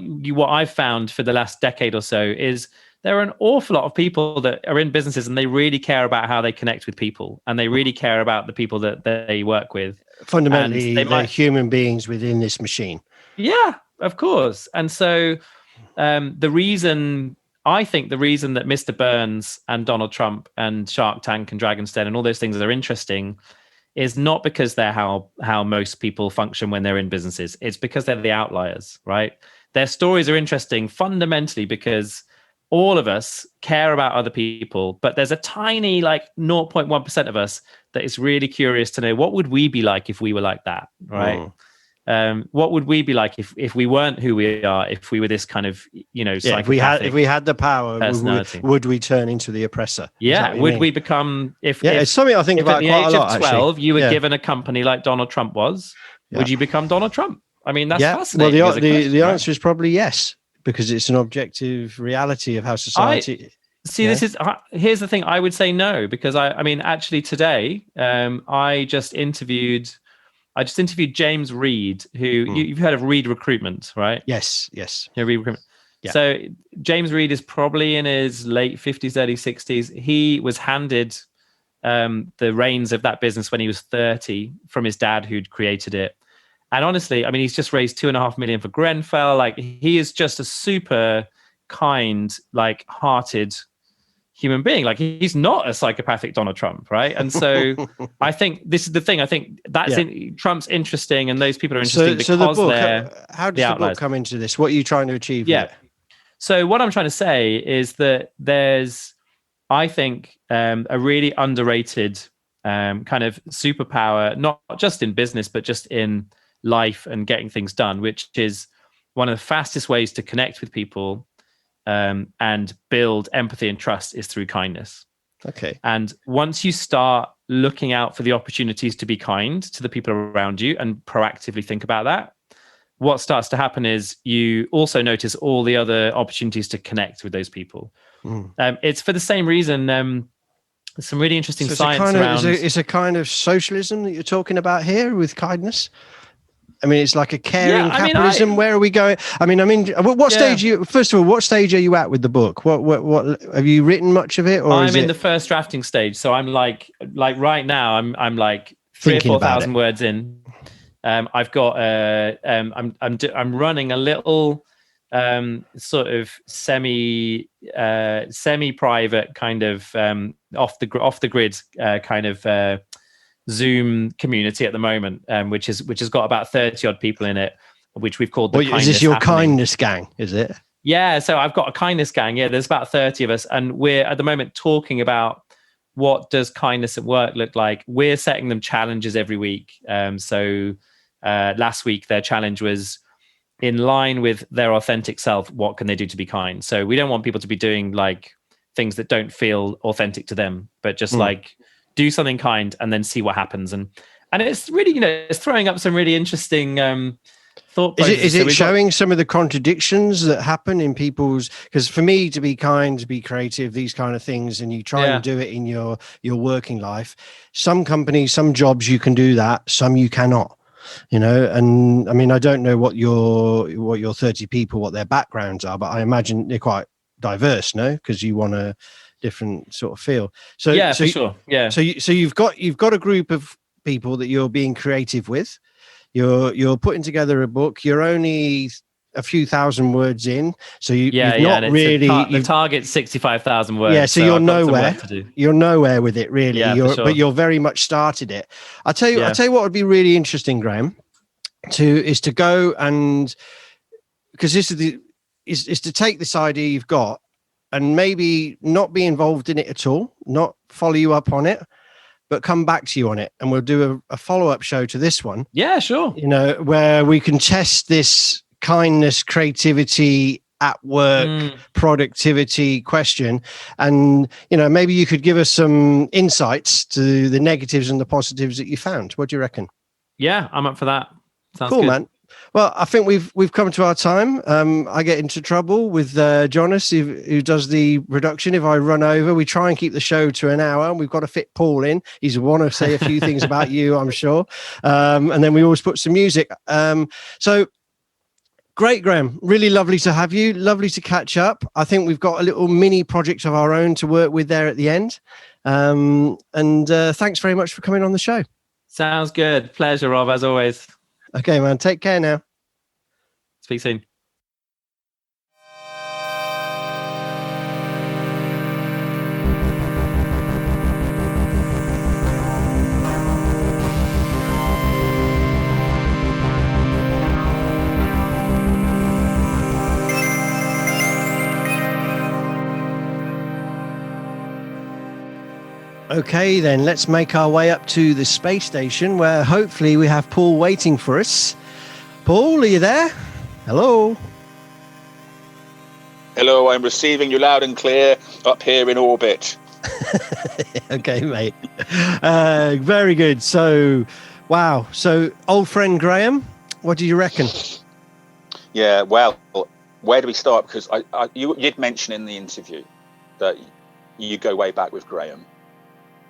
[SPEAKER 3] I've found for the last decade or so is there are an awful lot of people that are in businesses and they really care about how they connect with people, and they really care about the people that they work with.
[SPEAKER 2] Fundamentally, they're human beings within this machine.
[SPEAKER 3] Yeah, of course. And so the reason that Mr. Burns and Donald Trump and Shark Tank and Dragon's Den and all those things are interesting is not because they're how most people function when they're in businesses. It's because they're the outliers, right? Their stories are interesting fundamentally because all of us care about other people, but there's a tiny 0.1% of us that is really curious to know what would we be like if we were like that, right? What would we be like if we weren't who we are, if we were this kind of
[SPEAKER 2] if we had the power, would we turn into the oppressor?
[SPEAKER 3] Yeah, would we become if
[SPEAKER 2] it's something I think about quite a lot.
[SPEAKER 3] At the age of 12, you were given a company like Donald Trump was. Would you become Donald Trump? I mean, that's fascinating.
[SPEAKER 2] Well, the answer is probably yes, because it's an objective reality of how society.
[SPEAKER 3] Here's the thing. I would say no, because I mean, actually today, I just interviewed James Reed, who you've heard of Reed Recruitment, right?
[SPEAKER 2] Yes.
[SPEAKER 3] Yeah, Reed Recruitment. Yeah. So James Reed is probably in his late 50s, early 60s. He was handed the reins of that business when he was 30 from his dad, who'd created it. And honestly, I mean, he's just raised $2.5 million for Grenfell. Like, he is just a super kind, hearted human being. Like, he's not a psychopathic Donald Trump, right? And so I think this is the thing. I think that's Trump's interesting, and those people are interesting because
[SPEAKER 2] the book,
[SPEAKER 3] they're
[SPEAKER 2] how does the book come into this? What are you trying to achieve?
[SPEAKER 3] Yeah. So what I'm trying to say is that there's, I think, a really underrated kind of superpower, not just in business, but just in life and getting things done, which is one of the fastest ways to connect with people and build empathy and trust is through kindness.
[SPEAKER 2] Okay.
[SPEAKER 3] And once you start looking out for the opportunities to be kind to the people around you and proactively think about that, what starts to happen is you also notice all the other opportunities to connect with those people. It's for the same reason. Some really interesting science around.
[SPEAKER 2] It's a kind of socialism that you're talking about here with kindness. I mean, it's like a caring capitalism. Where are we going? I mean, what stage first of all, what stage are you at with the book? What have you written much of it? Or
[SPEAKER 3] I'm in the first drafting stage. So I'm like right now, I'm like 3,000 or 4,000 words in. I've got I'm running a little sort of semi-private kind of off the grid kind of Zoom community at the moment, which has got about 30 odd people in it, which we've called the Kindness
[SPEAKER 2] Is this your
[SPEAKER 3] Happening.
[SPEAKER 2] kindness gang, is it?
[SPEAKER 3] Yeah, so I've got a kindness gang. Yeah, there's about 30 of us, and we're at the moment talking about what does kindness at work look like? We're setting them challenges every week. So last week, their challenge was in line with their authentic self. What can they do to be kind? So we don't want people to be doing like things that don't feel authentic to them, but just like do something kind and then see what happens. And it's really, it's throwing up some really interesting thought processes.
[SPEAKER 2] Is it showing some of the contradictions that happen in people's, because for me to be kind, to be creative, these kind of things, and you try and do it in your working life, some companies, some jobs you can do that, some you cannot. And I mean, I don't know what your 30 people, what their backgrounds are, but I imagine they're quite diverse, no? Because you want a different sort of feel. So
[SPEAKER 3] yeah, for sure. Yeah.
[SPEAKER 2] So you've got a group of people that you're being creative with. You're putting together a book. You're only a few thousand words in, so you've not really.
[SPEAKER 3] The target's 65,000 words.
[SPEAKER 2] Yeah, so you're nowhere.
[SPEAKER 3] To do.
[SPEAKER 2] You're nowhere with it, really.
[SPEAKER 3] Yeah, for sure.
[SPEAKER 2] But you're very much started it. I tell you what would be really interesting, Graham, is to go and, because this is to take this idea you've got and maybe not be involved in it at all, not follow you up on it, but come back to you on it, and we'll do a follow-up show to this one.
[SPEAKER 3] Yeah, sure.
[SPEAKER 2] Where we can test this kindness, creativity at work, productivity question. And, maybe you could give us some insights to the negatives and the positives that you found. What do you reckon?
[SPEAKER 3] Yeah, I'm up for that. Sounds
[SPEAKER 2] cool,
[SPEAKER 3] good.
[SPEAKER 2] Man. Well, I think we've come to our time. I get into trouble with Jonas, who does the production. If I run over, we try and keep the show to an hour. We've got to fit Paul in. He's want to say a few things about you, I'm sure. And then we always put some music. So great, Graham. Really lovely to have you. Lovely to catch up. I think we've got a little mini project of our own to work with there at the end. And thanks very much for coming on the show.
[SPEAKER 3] Sounds good. Pleasure, Rob, as always.
[SPEAKER 2] Okay, man. Take care now.
[SPEAKER 3] Speak soon.
[SPEAKER 2] Okay, then let's make our way up to the space station where hopefully we have Paul waiting for us. Paul, are you there? Hello.
[SPEAKER 4] Hello, I'm receiving you loud and clear up here in orbit.
[SPEAKER 2] Okay, mate. Very good. So, wow. So, old friend Graham, what do you reckon?
[SPEAKER 4] Yeah, well, where do we start? Because you'd mentioned in the interview that you go way back with Graham.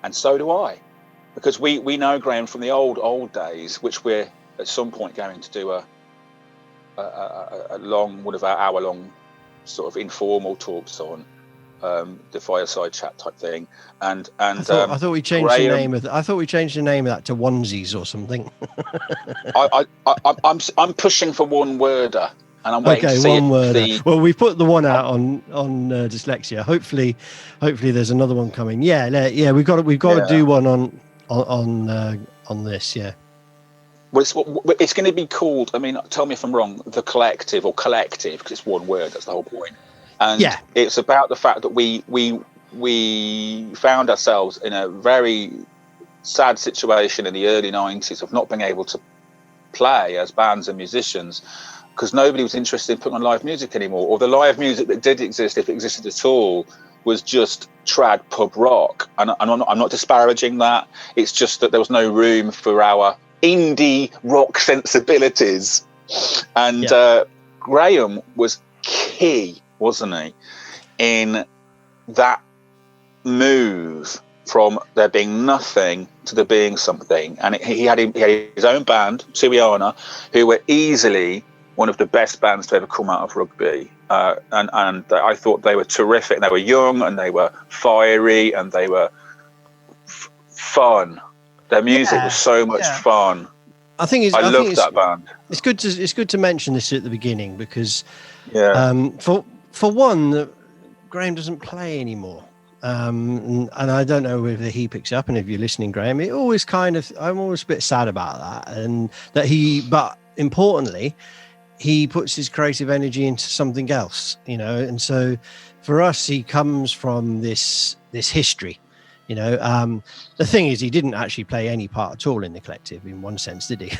[SPEAKER 4] And so do I, because we know Graham from the old days, which we're at some point going to do a long, one of our hour-long sort of informal talks on the fireside chat type thing. And I
[SPEAKER 2] thought we changed Graham, the name of. I thought we changed the name of that to onesies or something.
[SPEAKER 4] I'm pushing for one worder. And I'm waiting to see
[SPEAKER 2] one word. Well, we put the one out on dyslexia. Hopefully there's another one coming. Yeah. We've got to do one on this. Yeah.
[SPEAKER 4] Well, it's going to be called. I mean, tell me if I'm wrong. The Collective or Collective, because it's one word. That's the whole point. And it's about the fact that we found ourselves in a very sad situation in the early 90s of not being able to play as bands and musicians, because nobody was interested in putting on live music anymore, or the live music that did exist, if it existed at all, was just trad pub rock. And I'm not disparaging that. It's just that there was no room for our indie rock sensibilities. And Graham was key, wasn't he, in that move from there being nothing to there being something. And he had his own band, Tuiana, who were easily one of the best bands to ever come out of rugby, and I thought they were terrific. They were young and they were fiery and they were fun. Their music was so much fun. I loved that band.
[SPEAKER 2] It's good to mention this at the beginning because, for one, Graham doesn't play anymore, and I don't know whether he picks up. And if you're listening, Graham, I'm always a bit sad about that, and that but importantly, he puts his creative energy into something else, and so for us, he comes from this history, The thing is, he didn't actually play any part at all in the collective in one sense, did he?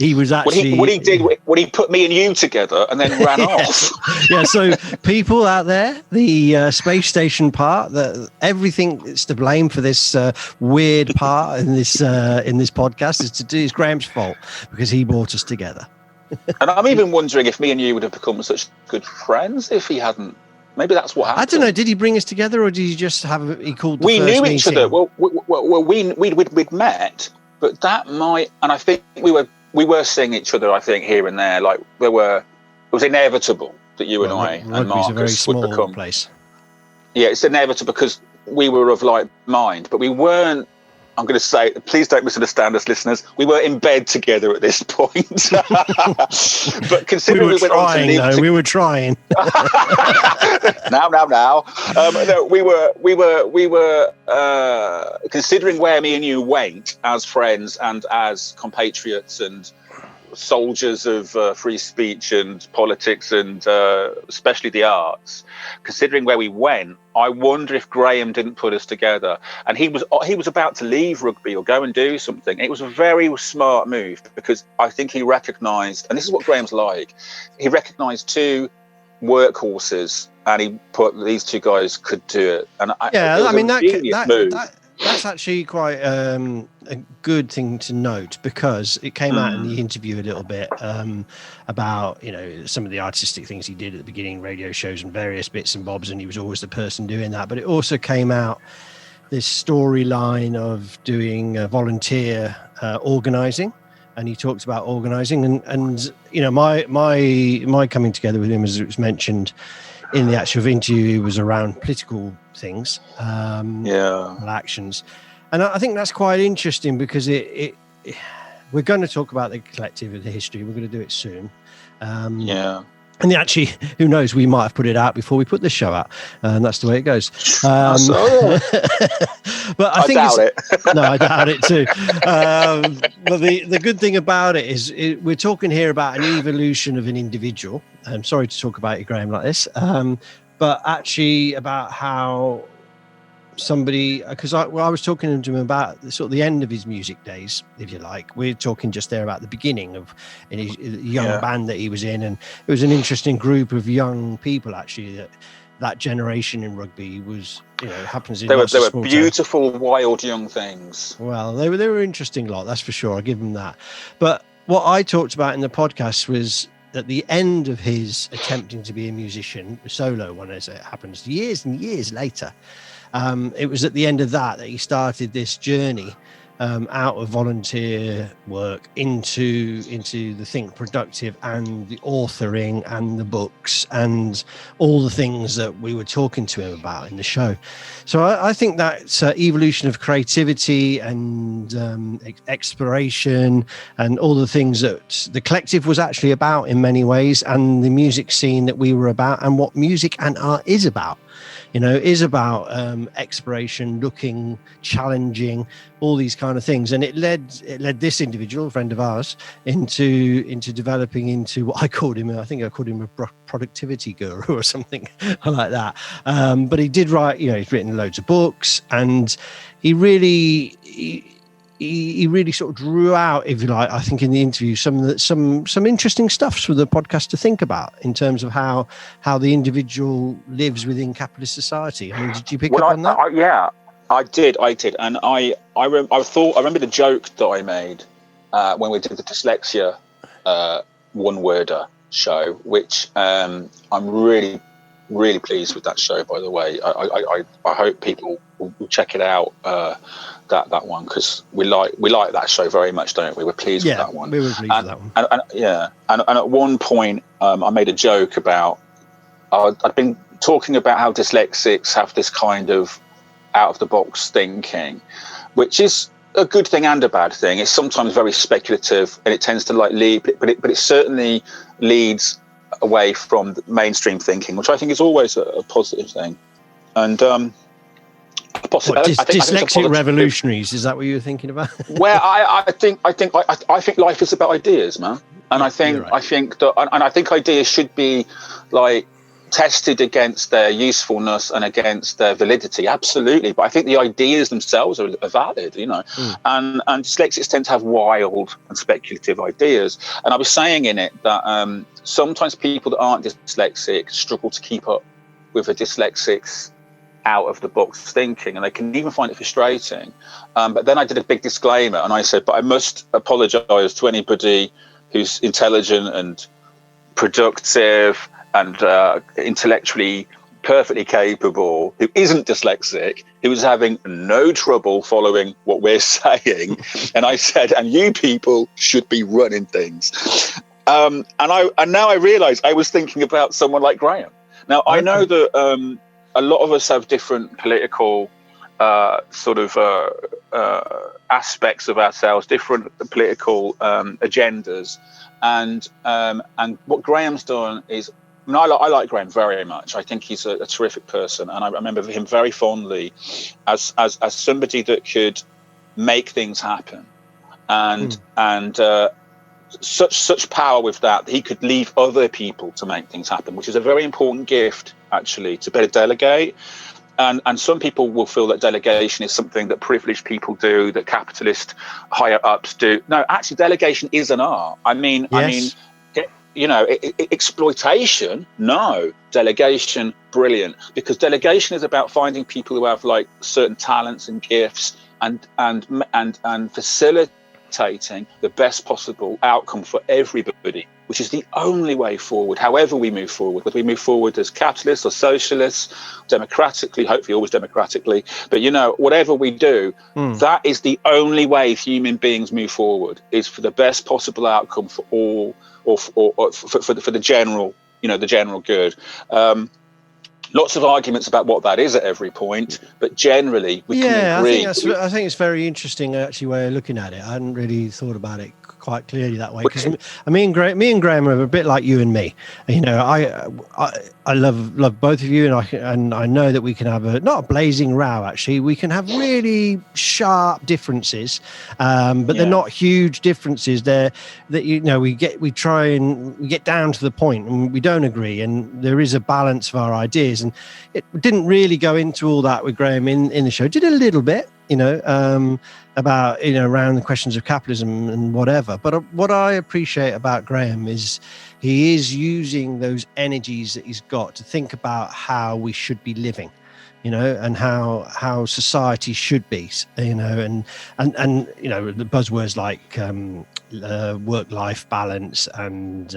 [SPEAKER 2] He was actually
[SPEAKER 4] what he put me and you together and then ran off.
[SPEAKER 2] Yeah, so people out there, the space station part, everything that's to blame for this weird part in this podcast is Graham's fault, because he brought us together.
[SPEAKER 4] And I'm even wondering if me and you would have become such good friends if he hadn't. Maybe that's what happened.
[SPEAKER 2] I don't know. Did he bring us together, or did he just he called the
[SPEAKER 4] we
[SPEAKER 2] first
[SPEAKER 4] knew each
[SPEAKER 2] meeting?
[SPEAKER 4] other. Well, we'd met, but that might, and I think we were seeing each other. I think here and there, like it was inevitable that you and I and Marcus
[SPEAKER 2] a very small
[SPEAKER 4] would become.
[SPEAKER 2] Place.
[SPEAKER 4] Yeah, it's inevitable because we were of like mind, but we weren't. I'm going to say, please don't misunderstand us, listeners. We were in bed together at this point. But considering we went on to live,
[SPEAKER 2] we were trying.
[SPEAKER 4] Now. No, we were considering where me and you went as friends and as compatriots and soldiers of free speech and politics and especially the arts. Considering where we went, I wonder if Graham didn't put us together, and he was about to leave rugby or go and do something. It was a very smart move, because I think he recognised, and this is what Graham's like, he recognised two workhorses, and he put these two guys could do it. And
[SPEAKER 2] that's actually quite a good thing to note, because it came out in the interview a little bit about some of the artistic things he did at the beginning, radio shows and various bits and bobs, and he was always the person doing that. But it also came out this storyline of doing volunteer organising, and he talked about organising, and my coming together with him, as it was mentioned in the actual interview, was around political things, actions, and I think that's quite interesting, because we're going to talk about the collective and the history. We're going to do it soon. And actually, who knows, we might have put it out before we put this show out, and that's the way it goes. But I doubt it. No, I doubt it too. But the good thing about it is we're talking here about an evolution of an individual. I'm sorry to talk about you, Graham, like this, but actually about how somebody, because I was talking to him about the end of his music days, if you like. We're talking just there about the beginning of his young band that he was in, and it was an interesting group of young people actually. That generation in rugby was, happens in. They were
[SPEAKER 4] beautiful, wild young things.
[SPEAKER 2] Well, they were an interesting lot, that's for sure. I'll give them that. But what I talked about in the podcast was at the end of his attempting to be a musician, a solo one, as it happens, years and years later. It was at the end of that he started this journey out of volunteer work into the Think Productive and the authoring and the books and all the things that we were talking to him about in the show. So I think that evolution of creativity and exploration and all the things that the collective was actually about in many ways, and the music scene that we were about, and what music and art is about. Is about exploration, looking, challenging, all these kind of things. And it led this individual, a friend of ours, into developing into what I called him. I think I called him a productivity guru or something like that. But he did write, he's written loads of books, and he really sort of drew out, if you like, I think in the interview, some interesting stuff for the podcast to think about in terms of how the individual lives within capitalist society. I mean, did you pick up on that?
[SPEAKER 4] I did, and I remember the joke that I made when we did the dyslexia one-worder show, which I'm really, really pleased with that show. By the way, I hope people will check it out. That one, because we like that show very much, don't we? We're pleased with that one.
[SPEAKER 2] We were pleased with that one.
[SPEAKER 4] And at one point, I made a joke about I'd been talking about how dyslexics have this kind of out of the box thinking, which is a good thing and a bad thing. It's sometimes very speculative, and it tends to lead, but it certainly leads away from the mainstream thinking, which I think is always a positive thing. And
[SPEAKER 2] dyslexic revolutionaries, is that what you were thinking about?
[SPEAKER 4] Well, I think life is about ideas, man, and I think that ideas should be like tested against their usefulness and against their validity, absolutely. But I think the ideas themselves are valid, you know. And dyslexics tend to have wild and speculative ideas. And I was saying in it that sometimes people that aren't dyslexic struggle to keep up with a dyslexic's out of the box thinking, and they can even find it frustrating. But then I did a big disclaimer, and I said, but I must apologize to anybody who's intelligent and productive and intellectually perfectly capable, who isn't dyslexic, who is having no trouble following what we're saying. And I said, and you people should be running things. And now I realize I was thinking about someone like Graham. Now, okay. I know that a lot of us have different political aspects of ourselves, different political agendas. And what Graham's done is, I like Graham very much. I think he's a terrific person, and I remember him very fondly as somebody that could make things happen, and such power with that he could leave other people to make things happen, which is a very important gift, actually, to better delegate. And some people will feel that delegation is something that privileged people do, that capitalist higher ups do. No, actually, delegation is an art. Exploitation, no. Delegation, brilliant. Because delegation is about finding people who have like certain talents and gifts and facilitating the best possible outcome for everybody, which is the only way forward, however we move forward, whether we move forward as capitalists or socialists, democratically, hopefully always democratically. But, whatever we do, that is the only way human beings move forward, is for the best possible outcome for all, or for the general, the general good. Lots of arguments about what that is at every point, but generally we can agree.
[SPEAKER 2] I think it's very interesting, actually, way of looking at it. I hadn't really thought about it quite clearly that way, because me and Graham are a bit like you and me. I love both of you, and I know that we can have not a blazing row. Actually, we can have really sharp differences, but they're not huge differences. They're that we get down to the point, and we don't agree, and there is a balance of our ideas. And it didn't really go into all that with Graham in the show. Did a little bit, about around the questions of capitalism and whatever. But what I appreciate about Graham is he is using those energies that he's got to think about how we should be living, and how society should be, and the buzzwords like work-life balance and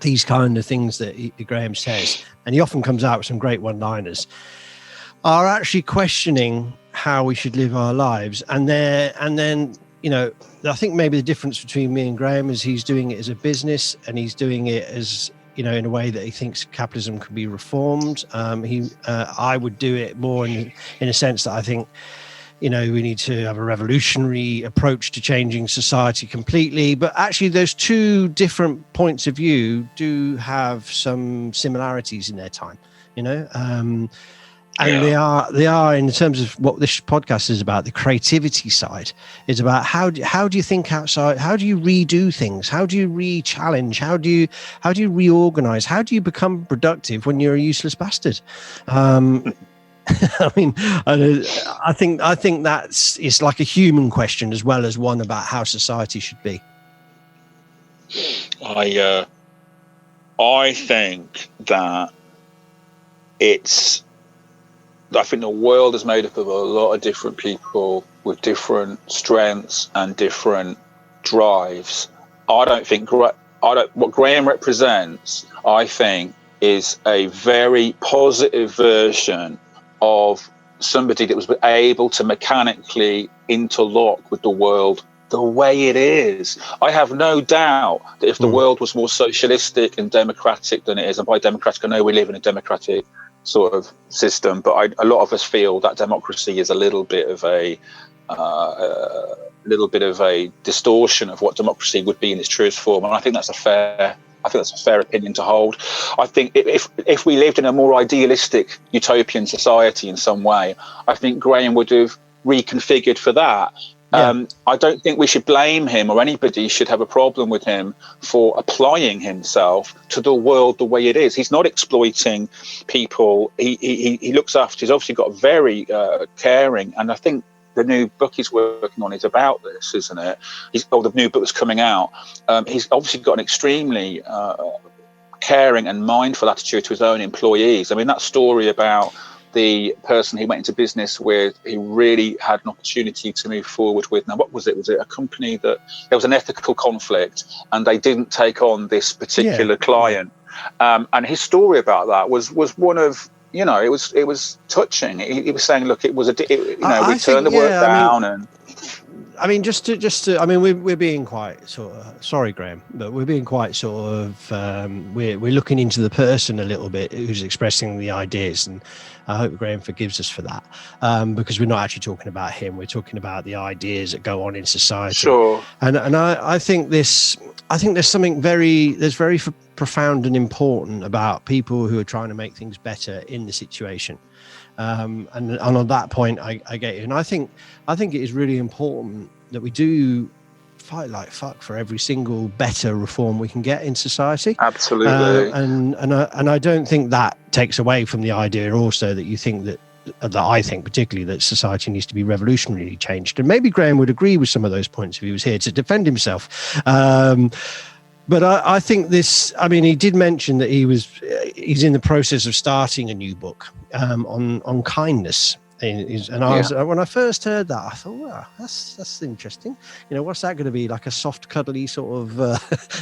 [SPEAKER 2] these kind of things that Graham says, and he often comes out with some great one-liners, are actually questioning how we should live our lives. And then I think maybe the difference between me and Graham is he's doing it as a business, and he's doing it as in a way that he thinks capitalism can be reformed. I would do it more in a sense that I think we need to have a revolutionary approach to changing society completely. But actually, those two different points of view do have some similarities in their time, And they are in terms of what this podcast is about. The creativity side is about how do you think outside? How do you redo things? How do you re-challenge? How do you reorganize? How do you become productive when you're a useless bastard? I think it's like a human question as well as one about how society should be.
[SPEAKER 4] I think that I think the world is made up of a lot of different people with different strengths and different drives. What Graham represents, I think, is a very positive version of somebody that was able to mechanically interlock with the world the way it is. I have no doubt that if the world was more socialistic and democratic than it is, and by democratic I know we live in a democratic sort of system, but a lot of us feel that democracy is a little bit of a distortion of what democracy would be in its truest form, and I think that's a fair opinion to hold. I think if we lived in a more idealistic utopian society in some way, I think Graham would have reconfigured for that. I don't think we should blame him, or anybody should have a problem with him for applying himself to the world the way it is. He's not exploiting people. He looks after. He's obviously got a very caring, and I think the new book he's working on is about this, isn't it? The new book that's coming out. He's obviously got an extremely caring and mindful attitude to his own employees. I mean, that story about the person he went into business with, he really had an opportunity to move forward with. Now, what was it? Was it a company that there was an ethical conflict and they didn't take on this particular client? And his story about that was one of, it was touching. He was saying, look, it was we turned the work down.
[SPEAKER 2] I mean, just to, I mean, we're being quite sort of, sorry, Graham, but we're being quite sort of, we're looking into the person a little bit who's expressing the ideas, and I hope Graham forgives us for that, because we're not actually talking about him. We're talking about the ideas that go on in society. Sure. And I think there's something very profound and important about people who are trying to make things better in the situation. And on that point, I get you. And I think it is really important that we do fight like fuck for every single better reform we can get in society.
[SPEAKER 4] Absolutely.
[SPEAKER 2] And I don't think that takes away from the idea also that you think that I think particularly that society needs to be revolutionarily changed. And maybe Graham would agree with some of those points if he was here to defend himself. But I think he did mention that he's in the process of starting a new book on kindness. When I first heard that, I thought, wow, that's interesting. What's that going to be, like a soft, cuddly sort of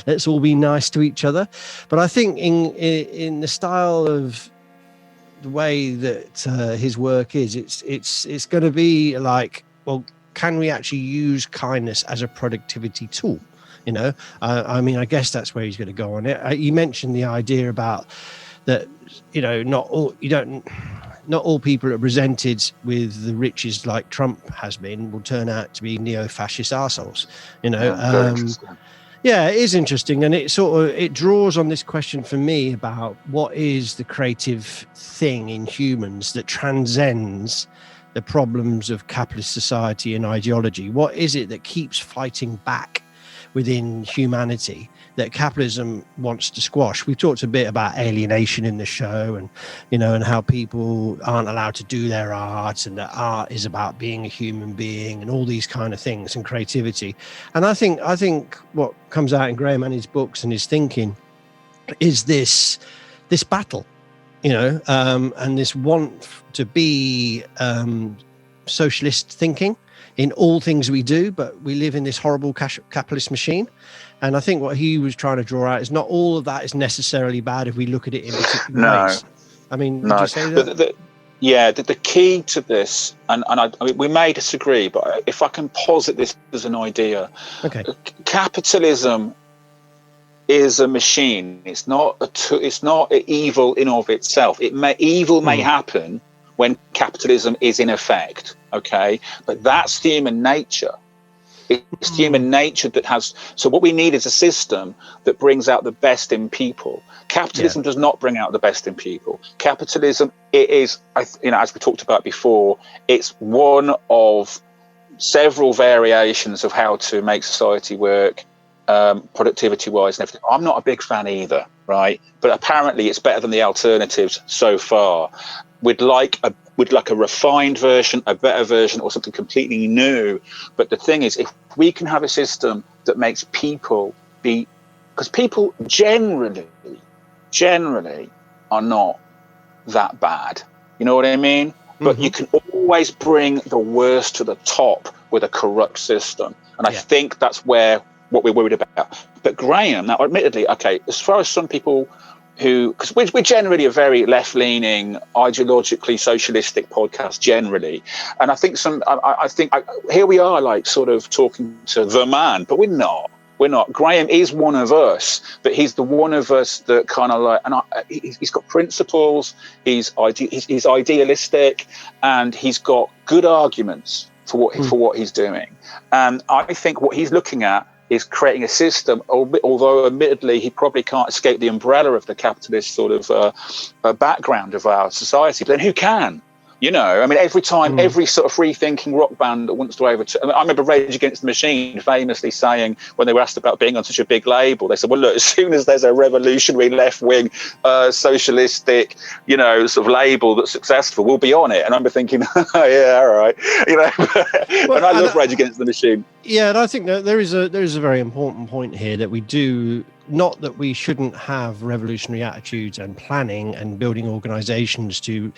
[SPEAKER 2] let's all be nice to each other? But I think in the style of the way that his work is, it's going to be like, well, can we actually use kindness as a productivity tool? I guess that's where he's going to go on it. You mentioned the idea about that, not all people represented with the riches like Trump has been will turn out to be neo-fascist arseholes. Yeah, it is interesting, and it draws on this question for me about what is the creative thing in humans that transcends the problems of capitalist society and ideology. What is it that keeps fighting back within humanity that capitalism wants to squash? We've talked a bit about alienation in the show, and how people aren't allowed to do their art, and that art is about being a human being and all these kind of things, and creativity. And I think what comes out in Graham and his books and his thinking is this battle, and this want to be socialist thinking in all things we do, but we live in this horrible capitalist machine. And I think what he was trying to draw out is not all of that is necessarily bad if we look at it in particular ways. I mean, would you say that?
[SPEAKER 4] The key to this, and we may disagree, but if I can posit this as an idea, okay. Capitalism is a machine. It's not evil in of itself. Evil may happen when capitalism is in effect, okay? But that's human nature. It's human nature that has... So what we need is a system that brings out the best in people. Capitalism does not bring out the best in people. Capitalism, it is, as we talked about before, it's one of several variations of how to make society work, productivity-wise and everything. I'm not a big fan either, right? But apparently it's better than the alternatives so far. We'd like a refined version, a better version, or something completely new. But the thing is, if we can have a system that makes people be... Because people generally are not that bad. You know what I mean? But you can always bring the worst to the top with a corrupt system. And I think that's what we're worried about. But Graham, now admittedly, okay, as far as some people who, because we're generally a very left-leaning, ideologically socialistic podcast generally, and I think here we are, like sort of talking to the man, but we're not. Graham is one of us, but he's the one of us that kind of like, and he's got principles. He's idealistic, and he's got good arguments for what he's doing. And I think what he's looking at is creating a system, although admittedly he probably can't escape the umbrella of the capitalist sort of background of our society. But then who can? You know, I mean, every time, every sort of free-thinking rock band that wants to overturn. I remember Rage Against the Machine famously saying, when they were asked about being on such a big label, they said, well, look, as soon as there's a revolutionary left-wing, socialistic, you know, sort of label that's successful, we'll be on it. And I remember thinking, oh, yeah, all right. You know, and I love Rage Against the Machine.
[SPEAKER 2] Yeah, and I think that there is a very important point here that we do. Not that we shouldn't have revolutionary attitudes and planning and building organizations to,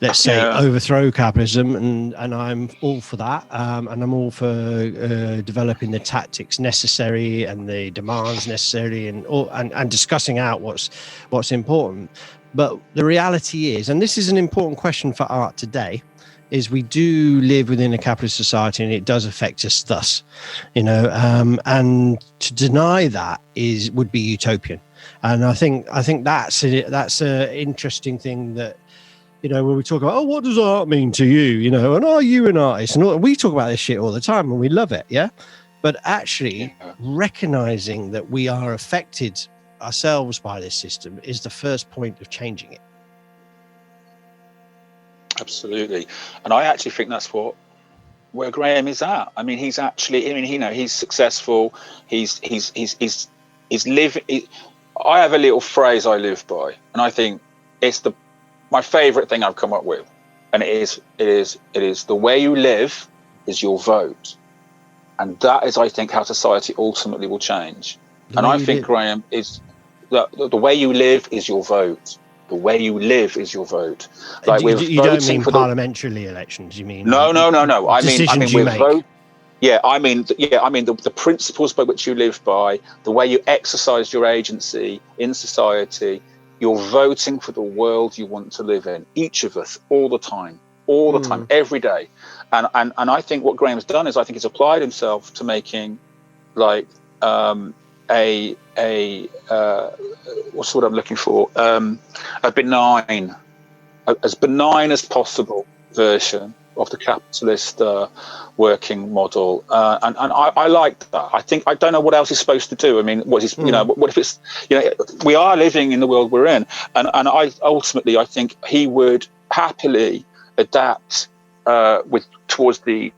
[SPEAKER 2] let's say, overthrow capitalism, and I'm all for that, and I'm all for developing the tactics necessary and the demands necessary, and discussing out what's important. But the reality is, and this is an important question for art today, is we do live within a capitalist society, and it does affect us thus, you know, and to deny that would be utopian. And I think that's an interesting thing that, you know, when we talk about, what does art mean to you, you know, and are you an artist? And we talk about this shit all the time, and we love it, yeah. But actually recognizing that we are affected ourselves by this system is the first point of changing it.
[SPEAKER 4] Absolutely. And I actually think that's where Graham is at. I mean, he's actually, I mean, you know, he's successful. He's living. I have a little phrase I live by, and I think it's my favorite thing I've come up with. And it is the way you live is your vote. And that is, I think, how society ultimately will change. And I think, Graham, is the way you live is your vote. The way you live is your vote. Like
[SPEAKER 2] you don't mean parliamentary elections, you mean?
[SPEAKER 4] No. I mean
[SPEAKER 2] we're voting.
[SPEAKER 4] Yeah, I mean the principles by which you live by, the way you exercise your agency in society. You're voting for the world you want to live in. Each of us, all the time, every day. And I think what Graham's done is, I think he's applied himself to making, like, what's what I'm looking for? A benign, as benign as possible version of the capitalist working model, and I like that. I think I don't know what else he's supposed to do. I mean, what if it's, you know, we are living in the world we're in, and I think he would happily adapt towards the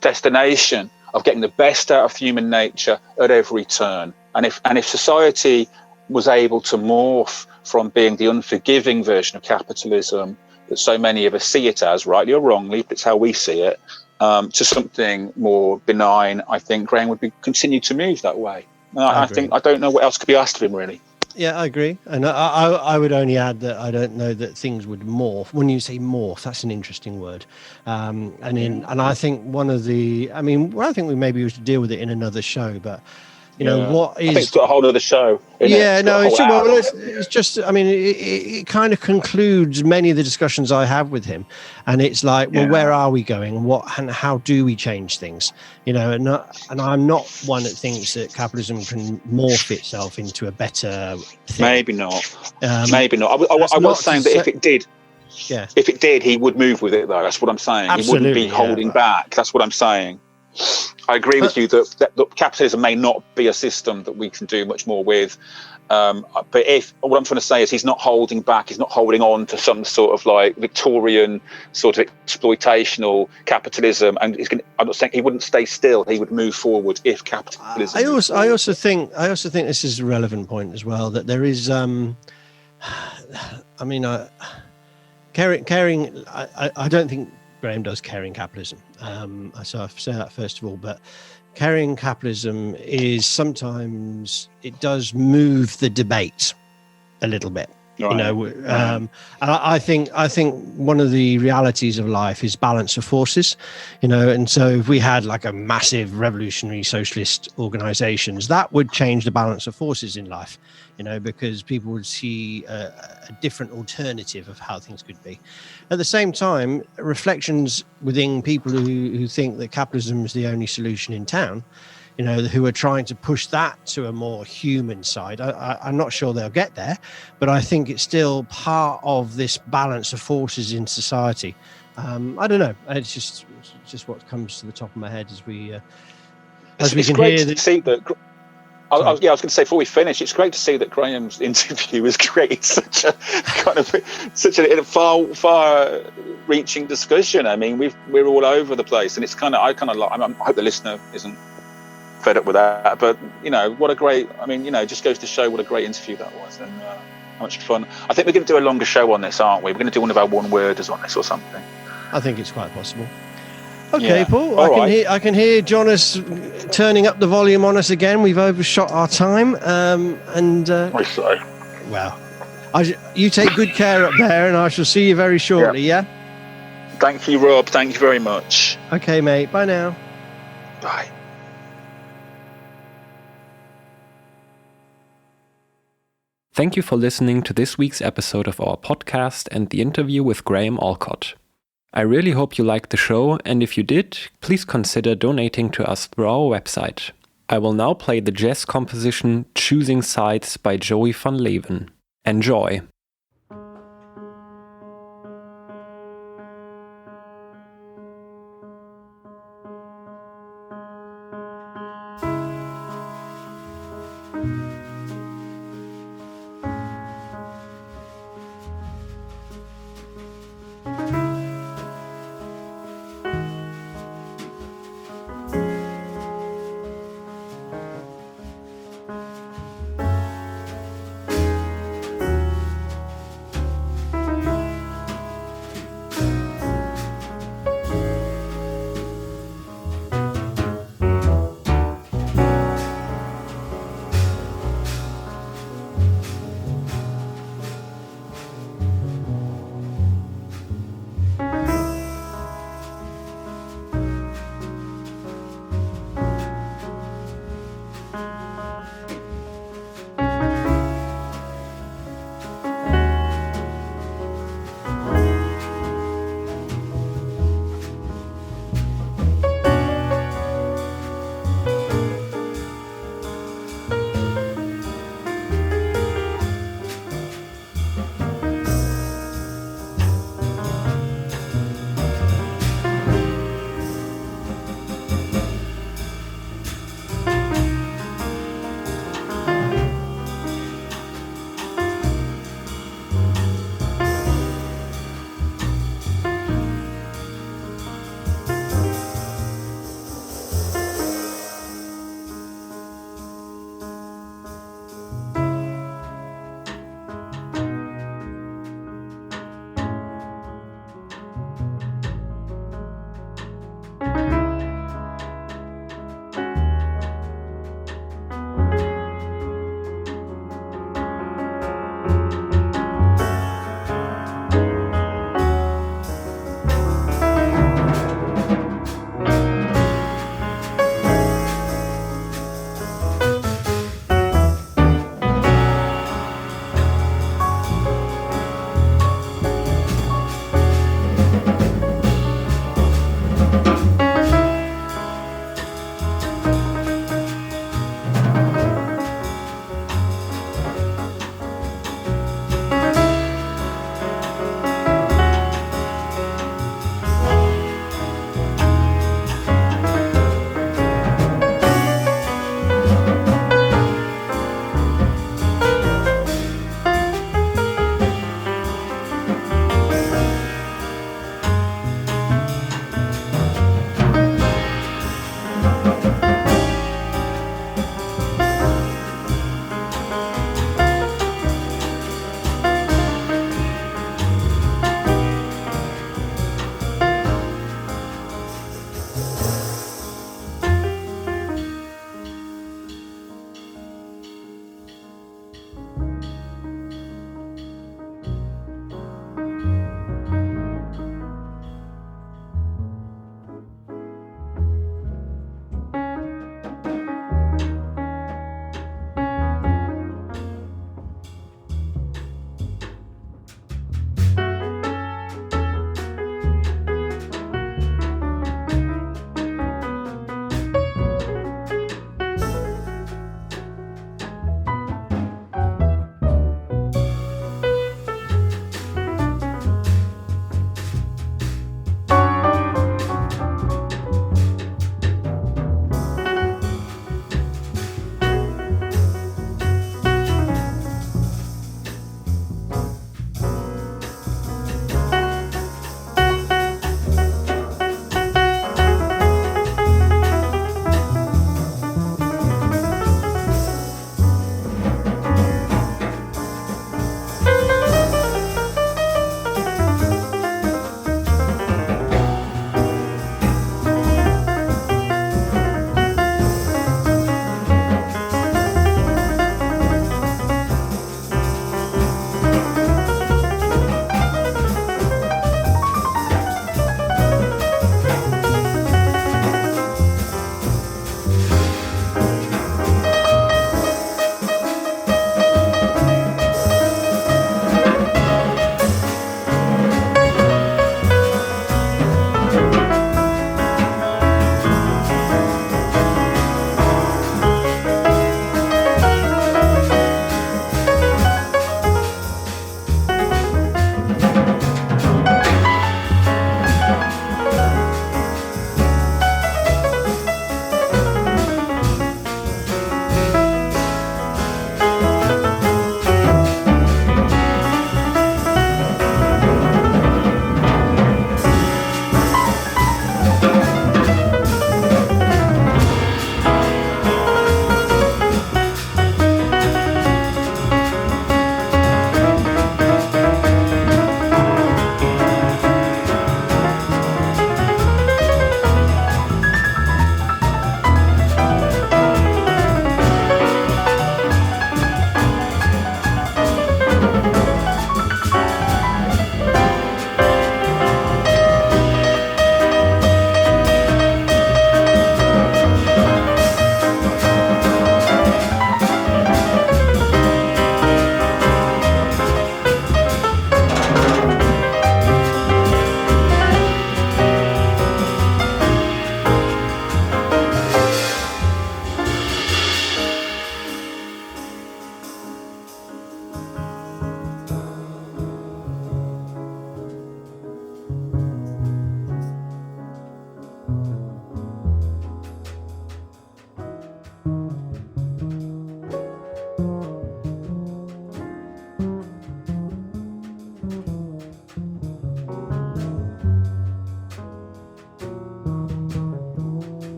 [SPEAKER 4] destination of getting the best out of human nature at every turn. And if society was able to morph from being the unforgiving version of capitalism that so many of us see it as, rightly or wrongly, but it's how we see it, to something more benign, I think Graham would continue to move that way. I don't know what else could be asked of him, really.
[SPEAKER 2] Yeah, I agree. And I would only add that I don't know that things would morph. When you say morph, that's an interesting word. And I think I think we maybe we should deal with it in another show, but you know, what is... I think it's got a whole other show. It's just, I mean, it kind of concludes many of the discussions I have with him. And it's like, well, where are we going? And how do we change things? You know, and I'm not one that thinks that capitalism can morph itself into a better thing.
[SPEAKER 4] Maybe not. Maybe not. I was saying that if it did, he would move with it, though. That's what I'm saying.
[SPEAKER 2] Absolutely,
[SPEAKER 4] he wouldn't be holding back. That's what I'm saying. I agree with you that capitalism may not be a system that we can do much more with. But what I'm trying to say is he's not holding back, he's not holding on to some sort of like Victorian sort of exploitational capitalism. And I'm not saying he wouldn't stay still, he would move forward if capitalism.
[SPEAKER 2] I also think this is a relevant point as well, that there is, caring. I don't think Graham does caring capitalism. So I say that first of all, but carrying capitalism is sometimes it does move the debate a little bit. Right. You know, and I think one of the realities of life is balance of forces, you know, and so if we had like a massive revolutionary socialist organizations, that would change the balance of forces in life, you know, because people would see a different alternative of how things could be. At the same time, reflections within people who think that capitalism is the only solution in town, you know, who are trying to push that to a more human side. I'm not sure they'll get there, but I think it's still part of this balance of forces in society. I don't know. It's just what comes to the top of my head as we can hear.
[SPEAKER 4] See that. I was going to say before we finish, it's great to see that Graham's interview has created such a far-reaching discussion. I mean, we're all over the place, and it's I hope the listener isn't fed up with that. But what a great. I mean, just goes to show what a great interview that was, and how much fun. I think we're going to do a longer show on this, aren't we? We're going to do one of our one-worders on this or something.
[SPEAKER 2] I think it's quite possible. Okay,
[SPEAKER 4] yeah.
[SPEAKER 2] Paul. I can hear Jonas turning up the volume on us again. We've overshot our time,
[SPEAKER 4] I say.
[SPEAKER 2] Well, you take good care up there, and I shall see you very shortly. Yeah.
[SPEAKER 4] Thank you, Rob. Thank you very much.
[SPEAKER 2] Okay, mate. Bye now.
[SPEAKER 4] Bye.
[SPEAKER 5] Thank you for listening to this week's episode of our podcast and the interview with Graham Allcott. I really hope you liked the show, and if you did, please consider donating to us through our website. I will now play the jazz composition Choosing Sides by Joey van Leeuwen. Enjoy!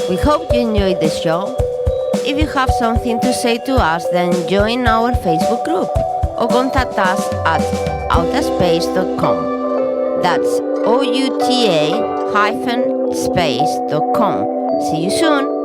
[SPEAKER 1] We hope you enjoyed the show. If you have something to say to us, then join our Facebook group or contact us at outaspace.com. That's outa-space.com. See you soon.